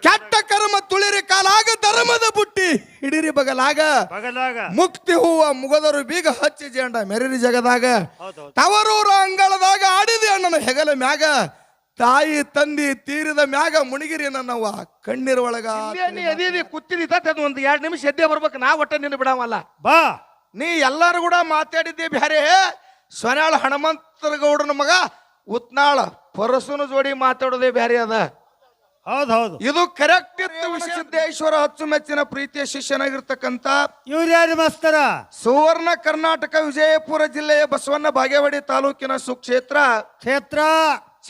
ಕೆಟ್ಟ ಕರ್ಮ ತುಳಿರಿ ಕಾಲಾಗ ಧರ್ಮದ ಬುಟ್ಟಿ ಹಿಡಿರಿ ಬಗಲಾಗ ಮುಕ್ತಿ ಹೂವ ಮುಗದರು ಬೀಗ ಹಚ್ಚಿ ಜೇಂಡ ಮೆರಿರಿ ಜಗದಾಗ ತವರೂರ ಅಂಗಳದಾಗ ಆಡಿದೆ ಅಣ್ಣನ ಹೆಗಲ ಮ್ಯಾಗ ತಾಯಿ ತಂದಿ ತೀರಿದ ಮ್ಯಾಗ ಮುಣಿಗಿರಿ ನನ್ನವ್ವ ಕಣ್ಣೀರ್ ಒಳಗ ಕೂತಿದಿ ಒಂದು 2 ನಿಮಿಷ ಎದ್ದೆ ಬರ್ಬೇಕು ನಾ ಒಟ್ಟ ನಿನ್ನ ಬಿಡವಲ್ಲ ಬಾ ನೀ ಎಲ್ಲಾರು ಕೂಡ ಮಾತಾಡಿದ್ದೆ ಬ್ಯಾರೆ ಸೊನ್ಯಾಳ ಹನುಮಂತರಗೌಡನ ಮಗ ಉತ್ನಾಳ ಪರಸುನ ಜೋಡಿ ಮಾತಾಡೋದೇ ಬ್ಯಾರೆ ಅದ ಹೌದೌದು ಇದು ಕರೆಕ್ಟ್ ಇತ್ತು ಸಿದ್ದೇಶ್ವರ ಅಚ್ಚುಮೆಚ್ಚಿನ ಪ್ರೀತಿಯ ಶಿಷ್ಯನಾಗಿರ್ತಕ್ಕಂಥ ಇವ್ರು ಯಾರು ಮಾಸ್ತರ ಸುವರ್ಣ ಕರ್ನಾಟಕ ವಿಜಯಪುರ ಜಿಲ್ಲೆಯ ಬಸವಣ್ಣ ಬಾಗೇವಾಡಿ ತಾಲೂಕಿನ ಸುಕ್ಷೇತ್ರ ಕ್ಷೇತ್ರ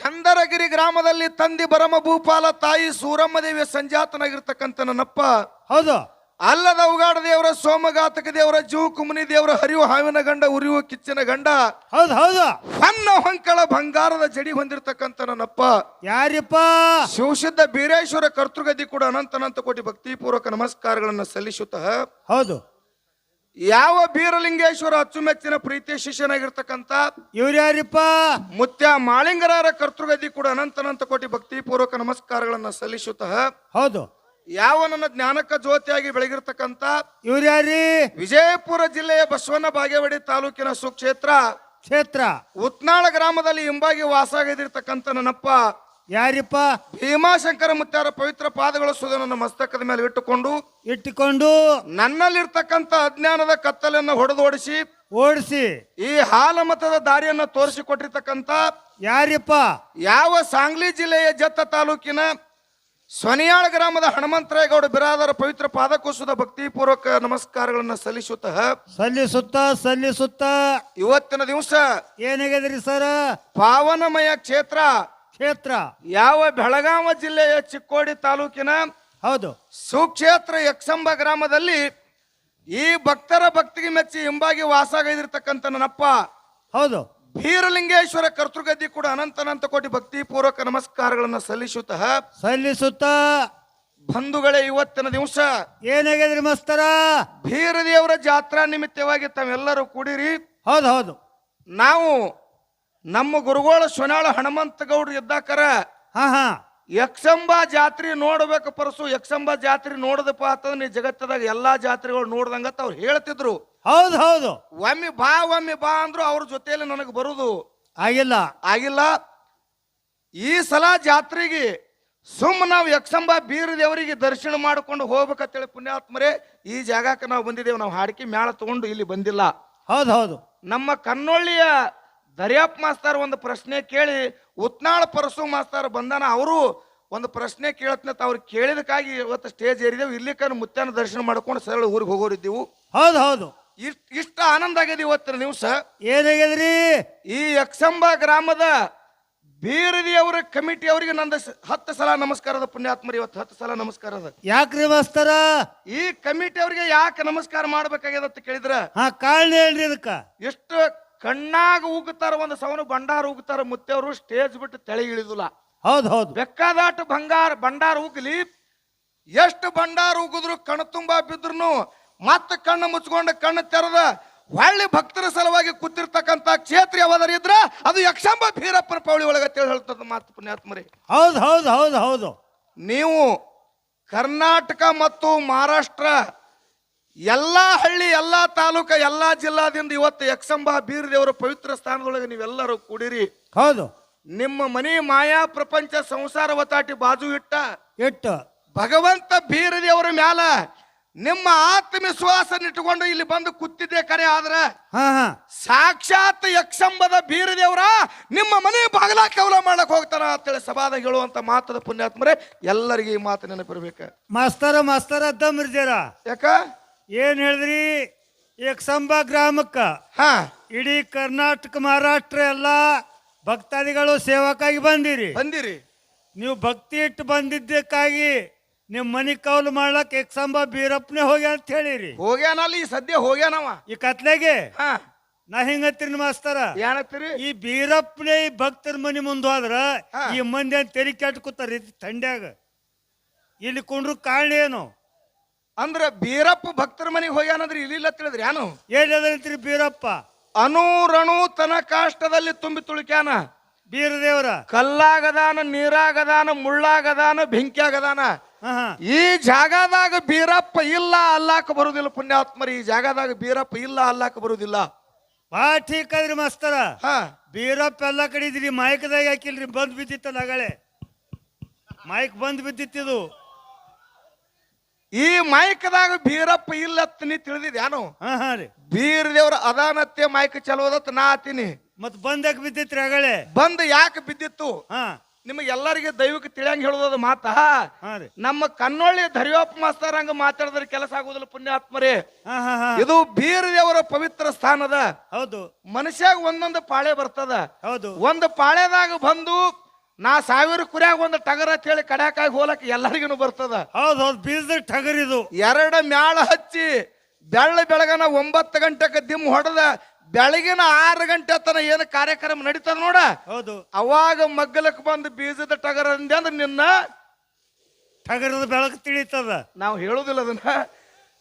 ಚಂದರಗಿರಿ ಗ್ರಾಮದಲ್ಲಿ ತಂದಿ ಬರಮ ಭೂಪಾಲ ತಾಯಿ ಸೂರಮ್ಮ ದೇವಿಯ ಸಂಜಾತನಾಗಿರ್ತಕ್ಕಂಥ ನನ್ನಪ್ಪ ಹೌದು ಅಲ್ಲದ ಉಗಾಡ ದೇವರ ಸೋಮಘಾತಕ ದೇವರ ಜೀವ ಕುಮನಿ ದೇವರ ಹರಿವು ಹಾವಿನ ಗಂಡ ಉರಿಯುವ ಕಿಚ್ಚಿನ ಗಂಡ ಹೌದು ಹೌದು ಹೊನ್ನ ಹೊಂಕಳ ಬಂಗಾರದ ಜಡಿ ಹೊಂದಿರತಕ್ಕಂಥ ನನ್ನಪ್ಪ ಯಾರಿಪ್ಪ ಶಿವಸಿದ್ಧ ಬೀರೇಶ್ವರ ಕರ್ತೃಗದಿ ಕೂಡ ಅನಂತ ಕೋಟಿ ಭಕ್ತಿಪೂರ್ವಕ ನಮಸ್ಕಾರಗಳನ್ನು ಸಲ್ಲಿಸುತ್ತ ಹೌದು ಯಾವ ಬೀರಲಿಂಗೇಶ್ವರ ಅಚ್ಚುಮೆಚ್ಚಿನ ಪ್ರೀತಿಯ ಶಿಷ್ಯನಾಗಿರ್ತಕ್ಕಂಥ ಇವ್ರು ಯಾರಿಪ್ಪ ಮುತ್ಯ ಮಾಳಿಂಗರಾರ ಕರ್ತೃಗದಿ ಕೂಡ ಅನಂತ ಕೋಟಿ ಭಕ್ತಿಪೂರ್ವಕ ನಮಸ್ಕಾರಗಳನ್ನು ಸಲ್ಲಿಸುತ್ತ ಹೌದು ಯಾವ ನನ್ನ ಜ್ಞಾನಕ್ಕ ಜ್ಯೋತಿಯಾಗಿ ಬೆಳಗಿರ್ತಕ್ಕಂಥ ಇವ್ರು ಯಾರಿ ವಿಜಯಪುರ ಜಿಲ್ಲೆಯ ಬಸವಣ್ಣ ಬಾಗೇವಾಡಿ ತಾಲೂಕಿನ ಸುಕ್ಷೇತ್ರ ಕ್ಷೇತ್ರ ಉತ್ನಾಳ ಗ್ರಾಮದಲ್ಲಿ ಹಿಂಬಾಗಿ ವಾಸಾಗಿರ್ತಕ್ಕಂಥ ನನ್ನಪ್ಪ ಯಾರಿಪ್ಪ ಭೀಮಾಶಂಕರ ಮುತ್ಯಾರ ಪವಿತ್ರ ಪಾದಗಳ ಸುದ ನನ್ನ ಮಸ್ತಕದ ಮೇಲೆ ಇಟ್ಟುಕೊಂಡು ನನ್ನಲ್ಲಿರ್ತಕ್ಕಂಥ ಅಜ್ಞಾನದ ಕತ್ತಲನ್ನು ಹೊಡೆದೋಡಿಸಿ ಓಡಿಸಿ ಈ ಹಾಲಮತದ ದಾರಿಯನ್ನು ತೋರಿಸಿಕೊಟ್ಟಿರ್ತಕ್ಕಂಥ ಯಾರಿಪ್ಪ ಯಾವ ಸಾಂಗ್ಲಿ ಜಿಲ್ಲೆಯ ಜತ್ತ ತಾಲೂಕಿನ ಸೊನಿಯಾಳ ಗ್ರಾಮದ ಹನುಮಂತರಾಯಗೌಡ ಬಿರಾದರ ಪವಿತ್ರ ಪಾದಕೋಶದ ಭಕ್ತಿಪೂರ್ವಕ ನಮಸ್ಕಾರಗಳನ್ನು ಸಲ್ಲಿಸುತ್ತ ಇವತ್ತಿನ ದಿವಸ ಏನಾಗಿದ್ರಿ ಸರ್ ಪಾವನಮಯ ಕ್ಷೇತ್ರ ಯಾವ ಬೆಳಗಾವ ಜಿಲ್ಲೆಯ ಚಿಕ್ಕೋಡಿ ತಾಲೂಕಿನ ಹೌದು ಸುಕ್ಷೇತ್ರ ಯಕ್ಷಂಬ ಗ್ರಾಮದಲ್ಲಿ ಈ ಭಕ್ತರ ಭಕ್ತಿಗೆ ಮೆಚ್ಚಿ ಹಿಂಬಾಗಿ ವಾಸಾಗಿರ್ತಕ್ಕಂಥ ನನ್ನಪ್ಪ ಹೌದು ಬೀರಲಿಂಗೇಶ್ವರ ಕರ್ತೃಗದ್ದಿ ಕೂಡ ಅನಂತ ಕೋಟಿ ಭಕ್ತಿಪೂರ್ವಕ ನಮಸ್ಕಾರಗಳನ್ನು ಸಲ್ಲಿಸುತ್ತ ಬಂಧುಗಳೇ ಇವತ್ತಿನ ದಿವಸ ಏನಾಗಿದ್ರಿ ಮಾಸ್ತರ ಬೀರದೇವರ ಜಾತ್ರಾ ನಿಮಿತ್ತವಾಗಿ ತಾವೆಲ್ಲರೂ ಕೂಡಿರಿ ಹೌದು ನಾವು ನಮ್ಮ ಗುರುಗಳು ಸೊನಾಳ ಹನುಮಂತ ಗೌಡ್ರು ಇದ್ದಾಕರ ಯಕ್ಷಂಬ ಜಾತ್ರೆ ನೋಡ್ಬೇಕು ಪರಸು ಯಕ್ಷಂಬ ಜಾತ್ರೆ ನೋಡದಪ್ಪ ಅಂತಂದ್ರೆ ನೀ ಜಗತ್ತದಾಗ ಎಲ್ಲಾ ಜಾತ್ರೆಗಳು ನೋಡ್ದಂಗತ್ತ ಅವ್ರು ಹೇಳ್ತಿದ್ರು ಹೌದು ಒಮ್ಮೆ ಬಾ ಅಂದ್ರು ಅವ್ರ ಜೊತೆಯಲ್ಲಿ ನನಗೆ ಬರುದು ಆಗಿಲ್ಲ ಈ ಸಲ ಜಾತ್ರೆಗೆ ನಾವು ಯಕ್ಷಂಬ ಬೀರದೇವರಿಗೆ ದರ್ಶನ ಮಾಡ್ಕೊಂಡು ಹೋಗ್ಬೇಕಂತೇಳಿ ಪುಣ್ಯಾತ್ಮರೇ ಈ ಜಾಗಕ್ಕೆ ನಾವು ಬಂದಿದ್ದೇವೆ. ನಾವು ಹಾಡಿಕೆ ಮ್ಯಾಳ ತಗೊಂಡು ಇಲ್ಲಿ ಬಂದಿಲ್ಲ. ಹೌದು ನಮ್ಮ ಕನ್ನೊಳ್ಳಿಯ ದರ್ಯಾಪ್ ಮಾಸ್ತರ್ ಒಂದು ಪ್ರಶ್ನೆ ಕೇಳಿ ಉತ್ನಾಳ ಪರಸು ಮಾಸ್ತರ್ ಬಂದಾನ. ಅವರು ಒಂದು ಪ್ರಶ್ನೆ ಕೇಳತ್ನಂತ ಅವ್ರು ಕೇಳಿದಕ್ಕಾಗಿ ಇವತ್ತು ಸ್ಟೇಜ್ ಏರಿದೆವು. ಇಲ್ಲಿ ಮುತ್ಯಾನ ದರ್ಶನ ಮಾಡ್ಕೊಂಡು ಸರಳ ಊರಿಗೆ ಹೋಗೋರಿದ್ದೀವಿ. ಹೌದು ಇಷ್ಟ ಆನಂದ ಆಗಿದೆ ಇವತ್ತಿನ ದಿವಸ. ಏನಾಗ್ಯದ್ರಿ? ಈ ಯಕ್ಷಂಬ ಗ್ರಾಮದ ಬೀರದಿಯವರ ಕಮಿಟಿ ಅವರಿಗೆ ನಂದು 10 ಸಲ ನಮಸ್ಕಾರದ ಪುಣ್ಯಾತ್ಮರಿ. ಇವತ್ತು 10 ಸಲ ನಮಸ್ಕಾರದ. ಯಾಕ್ರಿ ಮಾಸ್ತರ? ಈ ಕಮಿಟಿ ಅವರಿಗೆ ಯಾಕೆ ನಮಸ್ಕಾರ ಮಾಡ್ಬೇಕಾಗ್ಯದ ಅಂತ ಕೇಳಿದ್ರ ಕಾರಣ ಹೇಳ್ರಿ ಇದಕ್ಕ. ಎಷ್ಟು ಕಣ್ಣಾಗ ಉಗ್ತಾರ, ಒಂದು ಸವನು ಬಂಡಾರ ಉಗ್ತಾರ ಮುತ್ತೆಯವರು. ಸ್ಟೇಜ್ ಬಿಟ್ಟು ತೆಳಗಿ ಇಳಿದಿಲ್ಲ. ಹೌದು ಬೆಕ್ಕಾದಾಟ ಬಂಡಾರ ಉಗ್ಲಿ, ಎಷ್ಟು ಬಂಡಾರ ಉಗಿದ್ರು ಕಣ್ಣು ತುಂಬಾ ಬಿದ್ರು ಮತ್ತ ಕಣ್ಣು ಮುಚ್ಕೊಂಡು ಕಣ್ಣು ತೆರೆದ ಒಳ್ಳೆ ಭಕ್ತರ ಸಲುವಾಗಿ ಕೂತಿರ್ತಕ್ಕಂಥ ಕ್ಷೇತ್ರ ಯಾವ್ದಾರ ಇದ್ರ ಅದು ಯಕ್ಷಂಬ ಭೀರಪ್ಪನ ಪೌಳಿ ಒಳಗೆ ಹೇಳ್ತದ ಮಾತು ಪುಣ್ಯಾತ್ಮರಿ. ಹೌದು ನೀವು ಕರ್ನಾಟಕ ಮತ್ತು ಮಹಾರಾಷ್ಟ್ರ ಎಲ್ಲಾ ಹಳ್ಳಿ, ಎಲ್ಲಾ ತಾಲೂಕ, ಎಲ್ಲಾ ಜಿಲ್ಲಾದಿಂದ ಇವತ್ತು ಯಕ್ಷಂಬ ಬೀರದೇವರ ಪವಿತ್ರ ಸ್ಥಾನದೊಳಗೆ ನೀವೆಲ್ಲರೂ ಕೂಡಿರಿ. ಹೌದು. ನಿಮ್ಮ ಮನೆ ಮಾಯಾ ಪ್ರಪಂಚ ಸಂಸಾರ ವತಾಟಿ ಬಾಜು ಇಟ್ಟು ಭಗವಂತ ಬೀರದೇವರ ಮ್ಯಾಲ ನಿಮ್ಮ ಆತ್ಮವಿಶ್ವಾಸ ಇಟ್ಟುಕೊಂಡು ಇಲ್ಲಿ ಬಂದು ಕೂತಿದ್ದೆ ಕರೆ. ಆದ್ರ ಸಾಕ್ಷಾತ್ ಯಕ್ಷಂಬದ ಬೀರದೇವರ ನಿಮ್ಮ ಮನೆ ಬಾಗಲ ಕವಲ ಮಾಡಕ್ ಹೋಗ್ತಾನ ಅಂತೇಳಿ ಸಭಾದಾಗ ಹೇಳುವಂತ ಮಾತದ ಪುಣ್ಯಾತ್ಮರೇ. ಎಲ್ಲರಿಗೆ ಈ ಮಾತು ನೆನಪಿರ್ಬೇಕ. ಮಾಸ್ತರ ದಮ್ರಿಜರ ಯಾಕ ಏನ್ ಹೇಳಿದ್ರಿ? ಯಕ್ಷಂಬ ಗ್ರಾಮಕ್ಕ ಇಡೀ ಕರ್ನಾಟಕ ಮಹಾರಾಷ್ಟ್ರ ಎಲ್ಲಾ ಭಕ್ತಾದಿಗಳು ಸೇವಕ್ಕಾಗಿ ಬಂದಿರಿ. ನೀವು ಭಕ್ತಿ ಇಟ್ಟು ಬಂದಿದ್ದಕ್ಕಾಗಿ ನಿಮ್ ಮನಿ ಕೌಲು ಮಾಡ್ಲಕ್ ಯಕ್ಷಂಬ ಬೀರಪ್ಪನೇ ಹೋಗ್ಯ ಅಂತ ಹೇಳಿರಿ. ಹೋಗ್ಯಾನಲ್ಲ, ಈ ಸದ್ಯ ಹೋಗ್ಯಾನವ ಈ ಕತ್ಲೆಗೆ. ನಾ ಹಿಂಗತ್ತೀನಿ ಮಾಸ್ತರ, ಏನತ್ತೀರಿ? ಈ ಬೀರಪ್ಪನೇ ಈ ಭಕ್ತರ ಮನಿ ಮುಂದೆ ಹೋದ್ರ ಈ ಮಂದಿ ಅಂತ ತೆರಿ ಕೆಟ್ಟ ಕೂತಾರ ಥಂಡ್ಯಾಗ. ಇಲ್ಲಿ ಕುಂಡ್ರು ಕಾರಣ ಏನು ಅಂದ್ರ ಬೀರಪ್ಪ ಭಕ್ತರ ಮನೆಗೆ ಹೋಗ್ಯಾನಂದ್ರೆ ಇಲ್ಲಿಲ್ಲ ತಿಳಿದ್ರಿ ಏನು? ಏನಂತ್ರಿ ಬೀರಪ್ಪ? ಅನೂರಣು ತನ ಕಾಷ್ಟದಲ್ಲಿ ತುಂಬಿ ತುಳುಕ್ಯಾನ. ಬೀರದೇವರ ಕಲ್ಲಾಗದಾನ, ನೀರಾಗದಾನ, ಮುಳ್ಳಾಗದಾನ, ಬೆಂಕಿಯಾಗದಾನ. ಹಾ ಹಾ ಈ ಜಾಗದಾಗ ಬೀರಪ್ಪ ಇಲ್ಲ ಅಲ್ಲಾಕ ಬರುದಿಲ್ಲ ಪುಣ್ಯಾತ್ಮರಿ. ಈ ಜಾಗದಾಗ ಬೀರಪ್ಪ ಇಲ್ಲ ಅಲ್ಲಾಕ ಬರುದಿಲ್ಲ. ಬಾ ಠೀಕ್ ಅದ್ರಿ ಮಾಸ್ತರ. ಹಾ ಬೀರಪ್ಪ ಎಲ್ಲ ಕಡೆ ಇದ್ರಿ, ಮೈಕ್ದಾಗ ಹಾಕಿಲ್ರಿ, ಬಂದ್ ಬಿದ್ದಿತ್ತಲ್ಲ ಆಗಳೆ. ಮೈಕ್ ಬಂದ್ ಬಿದ್ದಿತ್ತಿದು. ಈ ಮೈಕ್ದಾಗ ಬೀರಪ್ಪ ಇಲ್ಲತ್ ನೀ ತಿಳಿದಿದ್ಯಾನು? ಹಾ ಹಾ ರೀ. ಬೀರ್ ದೇವ್ರ ಅದಾನತ್ತೆ ಮೈಕ್ ಚಲೋದತ್ ನಾ ಆತೀನಿ. ಮತ್ ಬಂದಾಗ ಬಿದ್ದಿತ್ರಿ ಆಗಳೆ. ಬಂದ್ ಯಾಕೆ ಬಿದ್ದಿತ್ತು? ಹಾ ನಿಮಗೆಲ್ಲರಿಗೆ ದೈವಕ್ಕೆ ತಿಳಿಯಂಗ್ ಹೇಳೋದು ಮಾತಾ. ಹಾ ರೀ. ನಮ್ಮ ಕನ್ನೊಳ್ಳಿ ಧರಿಯಪ್ಪ ಮಾಸ್ತರ್ ಹಂಗ ಮಾತಾಡಿದ್ರೆ ಕೆಲಸ ಆಗುದಿಲ್ಲ ಪುಣ್ಯಾತ್ಮರೇ. ಹಾ ಹಾ ಹಾ ಇದು ಬೀರ್ ದೇವರ ಪವಿತ್ರ ಸ್ಥಾನದ. ಹೌದು ಮನುಷ್ಯಾಗ ಒಂದೊಂದು ಪಾಳೆ ಬರ್ತದ. ಹೌದು. ಒಂದು ಪಾಳೆದಾಗ ಬಂದು ನಾ 1000 ಕುರಿಯಾಗ ಒಂದು ಟಗರ ಅಂತ ಹೇಳಿ ಕಡ್ಯಾಕಾಗಿ ಹೋಲಕ್ ಎಲ್ಲರಿಗೂ ಬರ್ತದ. ಹೌದು ಹೌದು. ಬೀಜದ ಟಗರಿದು. ಎರಡು ಮ್ಯಾಳ ಹಚ್ಚಿ ಬೆಳಗನ 9 ಗಂಟೆಗೆ ದಿಮ್ ಹೊಡೆದ ಬೆಳಗಿನ 6 ಗಂಟೆ ತನ ಏನು ಕಾರ್ಯಕ್ರಮ ನಡೀತದ ನೋಡ. ಹೌದು. ಅವಾಗ ಮಗ್ಗಲಕ್ ಬಂದು ಬೀಜದ ಟಗರ ಅಂದೆ ಅಂದ್ರೆ ನಿನ್ನ ಟಗರದ ಬೆಳಕು ತಿಳಿತದ. ನಾವು ಹೇಳುದಿಲ್ಲ ಅದನ್ನ.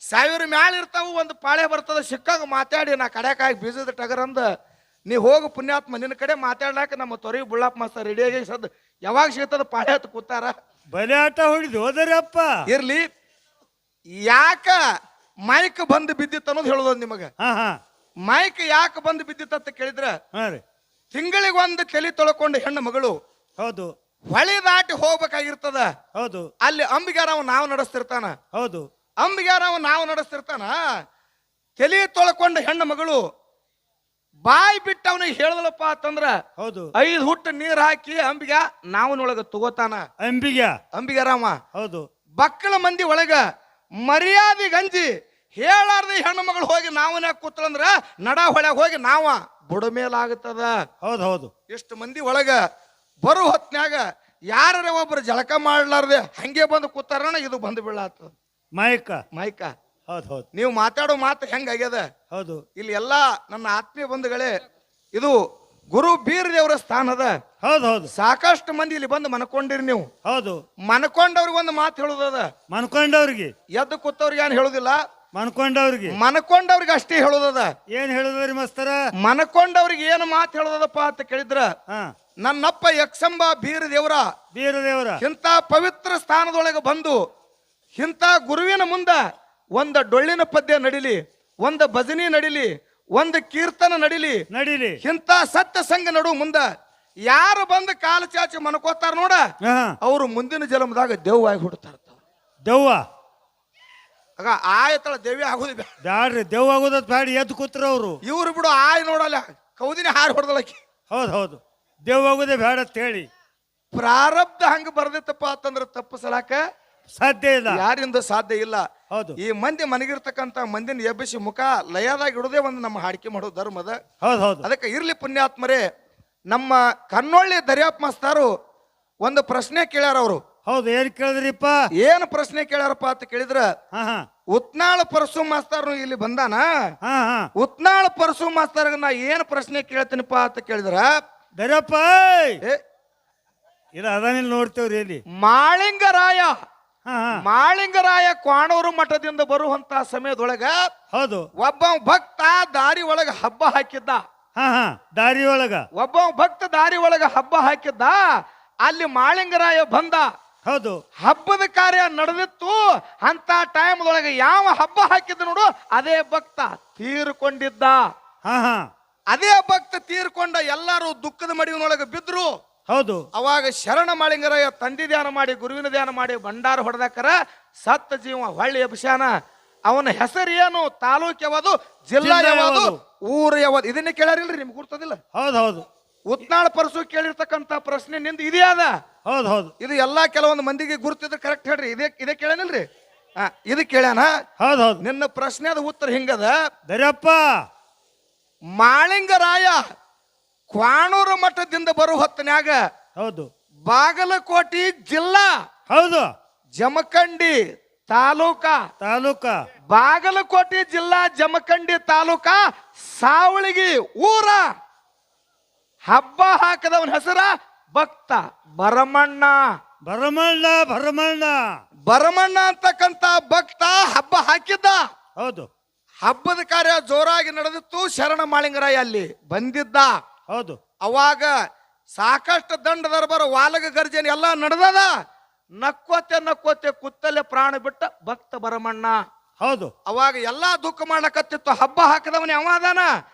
1000 ಮ್ಯಾಳ ಇರ್ತಾವ, ಒಂದು ಪಾಳೆ ಬರ್ತದ. ಸಿಕ್ಕಾಗ ಮಾತಾಡಿ ನಾ ಕಡ್ಯಾಕಾಗಿ ಬೀಜದ ಟಗರ ಅಂದ ನೀ ಹೋಗು ಪುಣ್ಯಾತ್ಮ. ನಿನ್ನ ಕಡೆ ಮಾತಾಡ್ಲಾಕ ನಮ್ಮ ತೊರಿ ಬುಳ್ಳಪ್ಪ ಮಾಸ್ತರ್ ರೆಡಿಯಾಗಿ ಸದ್ ಯಾವಾಗ ಸಿಗ್ತದ ಪಾಳೆ ಹತ್ತು ಕೂತಾರ. ಬಲೆ ಆಟ ಹೊಡಿದು ಹೋದರಪ್ಪ. ಇರ್ಲಿ, ಯಾಕ ಮೈಕ್ ಬಂದು ಬಿದ್ದಿತ್ತು ಅನ್ನೋದು ಹೇಳೋದು ನಿಮಗ. ಹಾ ಹಾ ಮೈಕ್ ಯಾಕೆ ಬಂದು ಬಿದ್ದಿತ್ತು ಅಂತ ಕೇಳಿದ್ರ, ಹಾ ರೀ. ತಿಂಗಳಿಗೆ ಒಂದು ತಲೆ ತೊಳ್ಕೊಂಡು ಹೆಣ್ಣು ಮಗಳು ಹೌದು. ಹೊಳಿ ದಾಟಿ ಹೋಗ್ಬೇಕಾಗಿರ್ತದ. ಹೌದು. ಅಲ್ಲಿ ಅಂಬಿಗಾರ ಅವ ನಾವು ನಡೆಸ್ತಿರ್ತಾನ. ಹೌದು. ಅಂಬಿಗಾರ ಅವ ನಾವು ನಡೆಸ್ತಿರ್ತಾನ. ತಲೆ ತೊಳ್ಕೊಂಡ ಹೆಣ್ಣು ಮಗಳು ಬಾಯಿ ಬಿಟ್ಟು ಅವನಿಗೆ ಹೇಳದಲ್ಲಪ್ಪ ಅಂತಂದ್ರ ಹೌದು. 5 ಹುಟ್ಟು ನೀರ್ ಹಾಕಿ ಅಂಬಿಗ ನಾವನೊಳಗ ತಗೋತಾನ. ಅಂಬಿಗಾರವ ಹೌದು. ಬಕ್ಕಳ ಮಂದಿ ಒಳಗ ಮರ್ಯಾದೆ ಗಂಜಿ ಹೇಳಾರ್ದೆ ಹೆಣ್ಣು ಮಗಳು ಹೋಗಿ ನಾವನ್ಯಾಕ ಕೂತಳಂದ್ರ ನಡ ಹೊಳ್ಯಾಗ ಹೋಗಿ ನಾವ ಬುಡಮೇಲಾಗುತ್ತದ. ಹೌದು ಹೌದು. ಎಷ್ಟು ಮಂದಿ ಒಳಗ ಬರು ಹೊತ್ನ್ಯಾಗ ಯಾರ ಒಬ್ರು ಜಳಕ ಮಾಡ್ಲಾರ್ದೆ ಹಂಗೆ ಬಂದು ಕೂತಾರಣ ಇದು ಬಂದು ಬೀಳಾತ ಮೈಕ. ಹೌದು ಹೌದು. ನೀವು ಮಾತಾಡೋ ಮಾತು ಹೆಂಗಾಗ್ಯದ. ಹೌದು. ಇಲ್ಲಿ ಎಲ್ಲಾ ನನ್ನ ಆತ್ಮೀಯ ಬಂಧುಗಳೇ, ಇದು ಗುರು ಬೀರ್ ದೇವರ ಸ್ಥಾನದ. ಹೌದು ಹೌದು. ಸಾಕಷ್ಟು ಮಂದಿ ಇಲ್ಲಿ ಬಂದು ಮನ್ಕೊಂಡಿರಿ ನೀವು. ಹೌದು. ಮನ್ಕೊಂಡವ್ರಿಗೆ ಒಂದು ಮಾತು ಹೇಳುದದ. ಮನ್ಕೊಂಡವ್ರಿಗೆ ಎದ್ದು ಕೂತವ್ರಿಗೆ ಏನ್ ಹೇಳುದಿಲ್ಲ, ಮನ್ಕೊಂಡವ್ರಿಗೆ ಅಷ್ಟೇ ಹೇಳುದದ. ಏನ್ ಹೇಳುದ್ರಿ ಮಾಸ್ತರ? ಮನ್ಕೊಂಡವ್ರಿಗೆ ಏನು ಮಾತು ಹೇಳುದಪ್ಪ ಅಂತ ಕೇಳಿದ್ರ, ನನ್ನಪ್ಪ ಯಕ್ಷಂಬ ಬೀರ್ ದೇವರ ಇಂಥ ಪವಿತ್ರ ಸ್ಥಾನದೊಳಗೆ ಬಂದು ಇಂಥ ಗುರುವಿನ ಮುಂದ ಒಂದ ಡೊಳ್ಳಿನ ಪದ್ಯ ನಡಿಲಿ, ಒಂದ ಭಜನಿ ನಡಿಲಿ, ಒಂದು ಕೀರ್ತನ ನಡಿಲಿ, ಇಂಥ ಸತ್ಯ ಸಂಘ ನಡು ಮುಂದ ಯಾರು ಬಂದು ಕಾಲು ಚಾಚಿ ಮನ್ಕೋತಾರ ನೋಡ, ಅವರು ಮುಂದಿನ ಜನ್ಮದಾಗ ದೆವ್ವಾಗಿ ಹುಡ್ತಾರ. ದೆವ್ವ ಆಗ ಆಯತಳ ದೇವಿ ಆಗುದು ಬ್ಯಾಡ್ರಿ. ದೆವ್ವ ಆಗುದ ಬ್ಯಾಡ, ಎದ್ದು ಕೂತ್ರ ಅವ್ರು. ಇವ್ರು ಬಿಡು ಆಯ್ ನೋಡಲ್ಲ, ಕೌದಿನ ಹಾರಿ ಹೊಡೆದಳಕಿ. ಹೌದು ಹೌದು. ದೆವ್ವ ಆಗುದೇ ಬ್ಯಾಡ ಅಂತ ಹೇಳಿ ಪ್ರಾರಬ್ಧ ಹಂಗ ಬರ್ದೈತಪ್ಪ ಅಂತಂದ್ರ ತಪ್ಪಿಸಲಾಕ ಸಾಧ್ಯ ಇಲ್ಲ, ಯಾರಿಂದ ಸಾಧ್ಯ ಇಲ್ಲ. ಹೌದು. ಈ ಮಂದಿ ಮನಗಿರ್ತಕ್ಕಂತ ಮಂದಿನ ಎಬ್ಬಿಸಿ ಮುಖ ಲಯದಾಗ ಇಡುದೇ ಒಂದು ನಮ್ಮ ಹಾಡಿಕೆ ಮಾಡೋ ಧರ್ಮದ. ಹೌದು ಹೌದು. ಅದಕ್ಕೆ ಇರ್ಲಿ ಪುಣ್ಯಾತ್ಮರೇ, ನಮ್ಮ ಕನ್ನೊಳ್ಳಿ ದರ್ಯಾಪ್ ಮಾಸ್ತರು ಒಂದು ಪ್ರಶ್ನೆ ಕೇಳ್ಯಾರ ಅವರು. ಹೌದು. ಏನ್ ಕೇಳಿದ್ರಿಪ್ಪ? ಏನು ಪ್ರಶ್ನೆ ಕೇಳ್ಯಾರಪ್ಪ ಅಂತ ಕೇಳಿದ್ರ, ಉತ್ನಾಳ ಪರಸು ಮಾಸ್ತರ್ ಇಲ್ಲಿ ಬಂದಾನ. ಉತ್ನಾಳ ಪರಸು ಮಾಸ್ತರ್ ನಾ ಏನ್ ಪ್ರಶ್ನೆ ಕೇಳ್ತೀನಿಪ್ಪ ಅಂತ ಕೇಳಿದ್ರ, ದರ್ಯಪ್ಪ ಇಲ್ಲ ಅದನ್ನ ನೋಡ್ತೇವ್ರಿ. ಇಲ್ಲಿ ಮಾಳಿಂಗರಾಯ ಕ್ವಾಣೂರು ಮಠದಿಂದ ಬರುವಂತ ಸಮಯದೊಳಗ ಹೌದು ಒಬ್ಬ ಭಕ್ತ ದಾರಿ ಒಳಗ ಹಬ್ಬ ಹಾಕಿದ್ದ. ದಾರಿ ಒಳಗ ಒಬ್ಬ ಭಕ್ತ ದಾರಿ ಒಳಗ ಹಬ್ಬ ಹಾಕಿದ್ದ. ಅಲ್ಲಿ ಮಾಳಿಂಗರಾಯ ಬಂದ. ಹೌದು. ಹಬ್ಬದ ಕಾರ್ಯ ನಡೆದಿತ್ತು. ಅಂತ ಟೈಮ್ದೊಳಗೆ ಯಾವ ಹಬ್ಬ ಹಾಕಿದ್ದ ನೋಡು, ಅದೇ ಭಕ್ತ ತೀರ್ಕೊಂಡಿದ್ದ. ಅದೇ ಭಕ್ತ ತೀರ್ಕೊಂಡ ಎಲ್ಲರೂ ದುಃಖದ ಮಡಿವಿನೊಳಗೆ ಬಿದ್ರು. ಹೌದು. ಅವಾಗ ಶರಣ ಮಾಳಿಂಗರಾಯ ತಂದೆ ಧ್ಯಾನ ಮಾಡಿ ಗುರುವಿನ ಧ್ಯಾನ ಮಾಡಿ ಭಂಡಾರ ಹೊಡೆದಾಕರ ಸತ್ತ ಜೀವ ಹೊಳ್ಳಿ ಅಭಿಷಾನ. ಅವನ ಹೆಸರು ಏನು, ತಾಲೂಕು ಯಾವುದು, ಜಿಲ್ಲಾ ಯಾವುದು, ಊರು ಯಾವುದು, ಇದನ್ನೇ ಕೇಳ್ಯಾರಿಲ್ರಿ ನಿಮ್ಗೆ ಗುರ್ತದಿಲ್ಲ? ಹೌದು ಹೌದು. ಉತ್ನಾಳ ಪರಸು ಕೇಳಿರ್ತಕ್ಕಂತ ಪ್ರಶ್ನೆ ನಿಂದ ಇದೇ ಅದ. ಹೌದು ಹೌದು. ಇದು ಎಲ್ಲಾ ಕೆಲವೊಂದು ಮಂದಿಗೆ ಗುರುತಿದ್ರೆ ಕರೆಕ್ಟ್ ಹೇಳ್ರಿ. ಇದೇ ಕೇಳ್ಯಾನಿಲ್ರಿ? ಇದು ಕೇಳ್ಯಾನ. ಹೌದು ಹೌದು. ನಿನ್ನ ಪ್ರಶ್ನೆ ಅದ ಉತ್ತರ ಹಿಂಗದ. ದರ್ಯಪ್ಪ ಮಾಳಿಂಗರಾಯ ಕ್ವಾಣೂರು ಮಠದಿಂದ ಬರೋ ಹೊತ್ತನ್ಯಾಗ ಹೌದು ಬಾಗಲಕೋಟೆ ಜಿಲ್ಲಾ ಹೌದು ಜಮಖಂಡಿ ತಾಲೂಕ ಬಾಗಲಕೋಟೆ ಜಿಲ್ಲಾ ಜಮಖಂಡಿ ತಾಲೂಕ ಸಾವಳಗಿ ಊರ ಹಬ್ಬ ಹಾಕದವನ ಹೆಸರ ಭಕ್ತ ಭರಮಣ್ಣ ಅಂತಕ್ಕಂತ ಭಕ್ತ ಹಬ್ಬ ಹಾಕಿದ್ದ. ಹೌದು. ಹಬ್ಬದ ಕಾರ್ಯ ಜೋರಾಗಿ ನಡೆದಿತ್ತು. ಶರಣ ಮಾಳಿಂಗರಾಯ ಅಲ್ಲಿ ಬಂದಿದ್ದ. ಹೌದು. ಅವಾಗ ಸಾಕಷ್ಟು ದಂಡ ದರ್ಬಾರ ವಾಲಗ ಗರ್ಜನೆ ಎಲ್ಲ ನಡೆದದ. ನಕ್ಕೋತೆ ಕುತ್ತಲೆ ಪ್ರಾಣ ಬಿಟ್ಟ ಭಕ್ತ ಭರಮಣ್ಣ. ಹೌದು. ಅವಾಗ ಎಲ್ಲಾ ದುಃಖ ಮಾಡ್ಲಕತ್ತಿತ್ತು. ಹಬ್ಬ ಹಾಕದವನೇ ಅವ ಅದಾನ,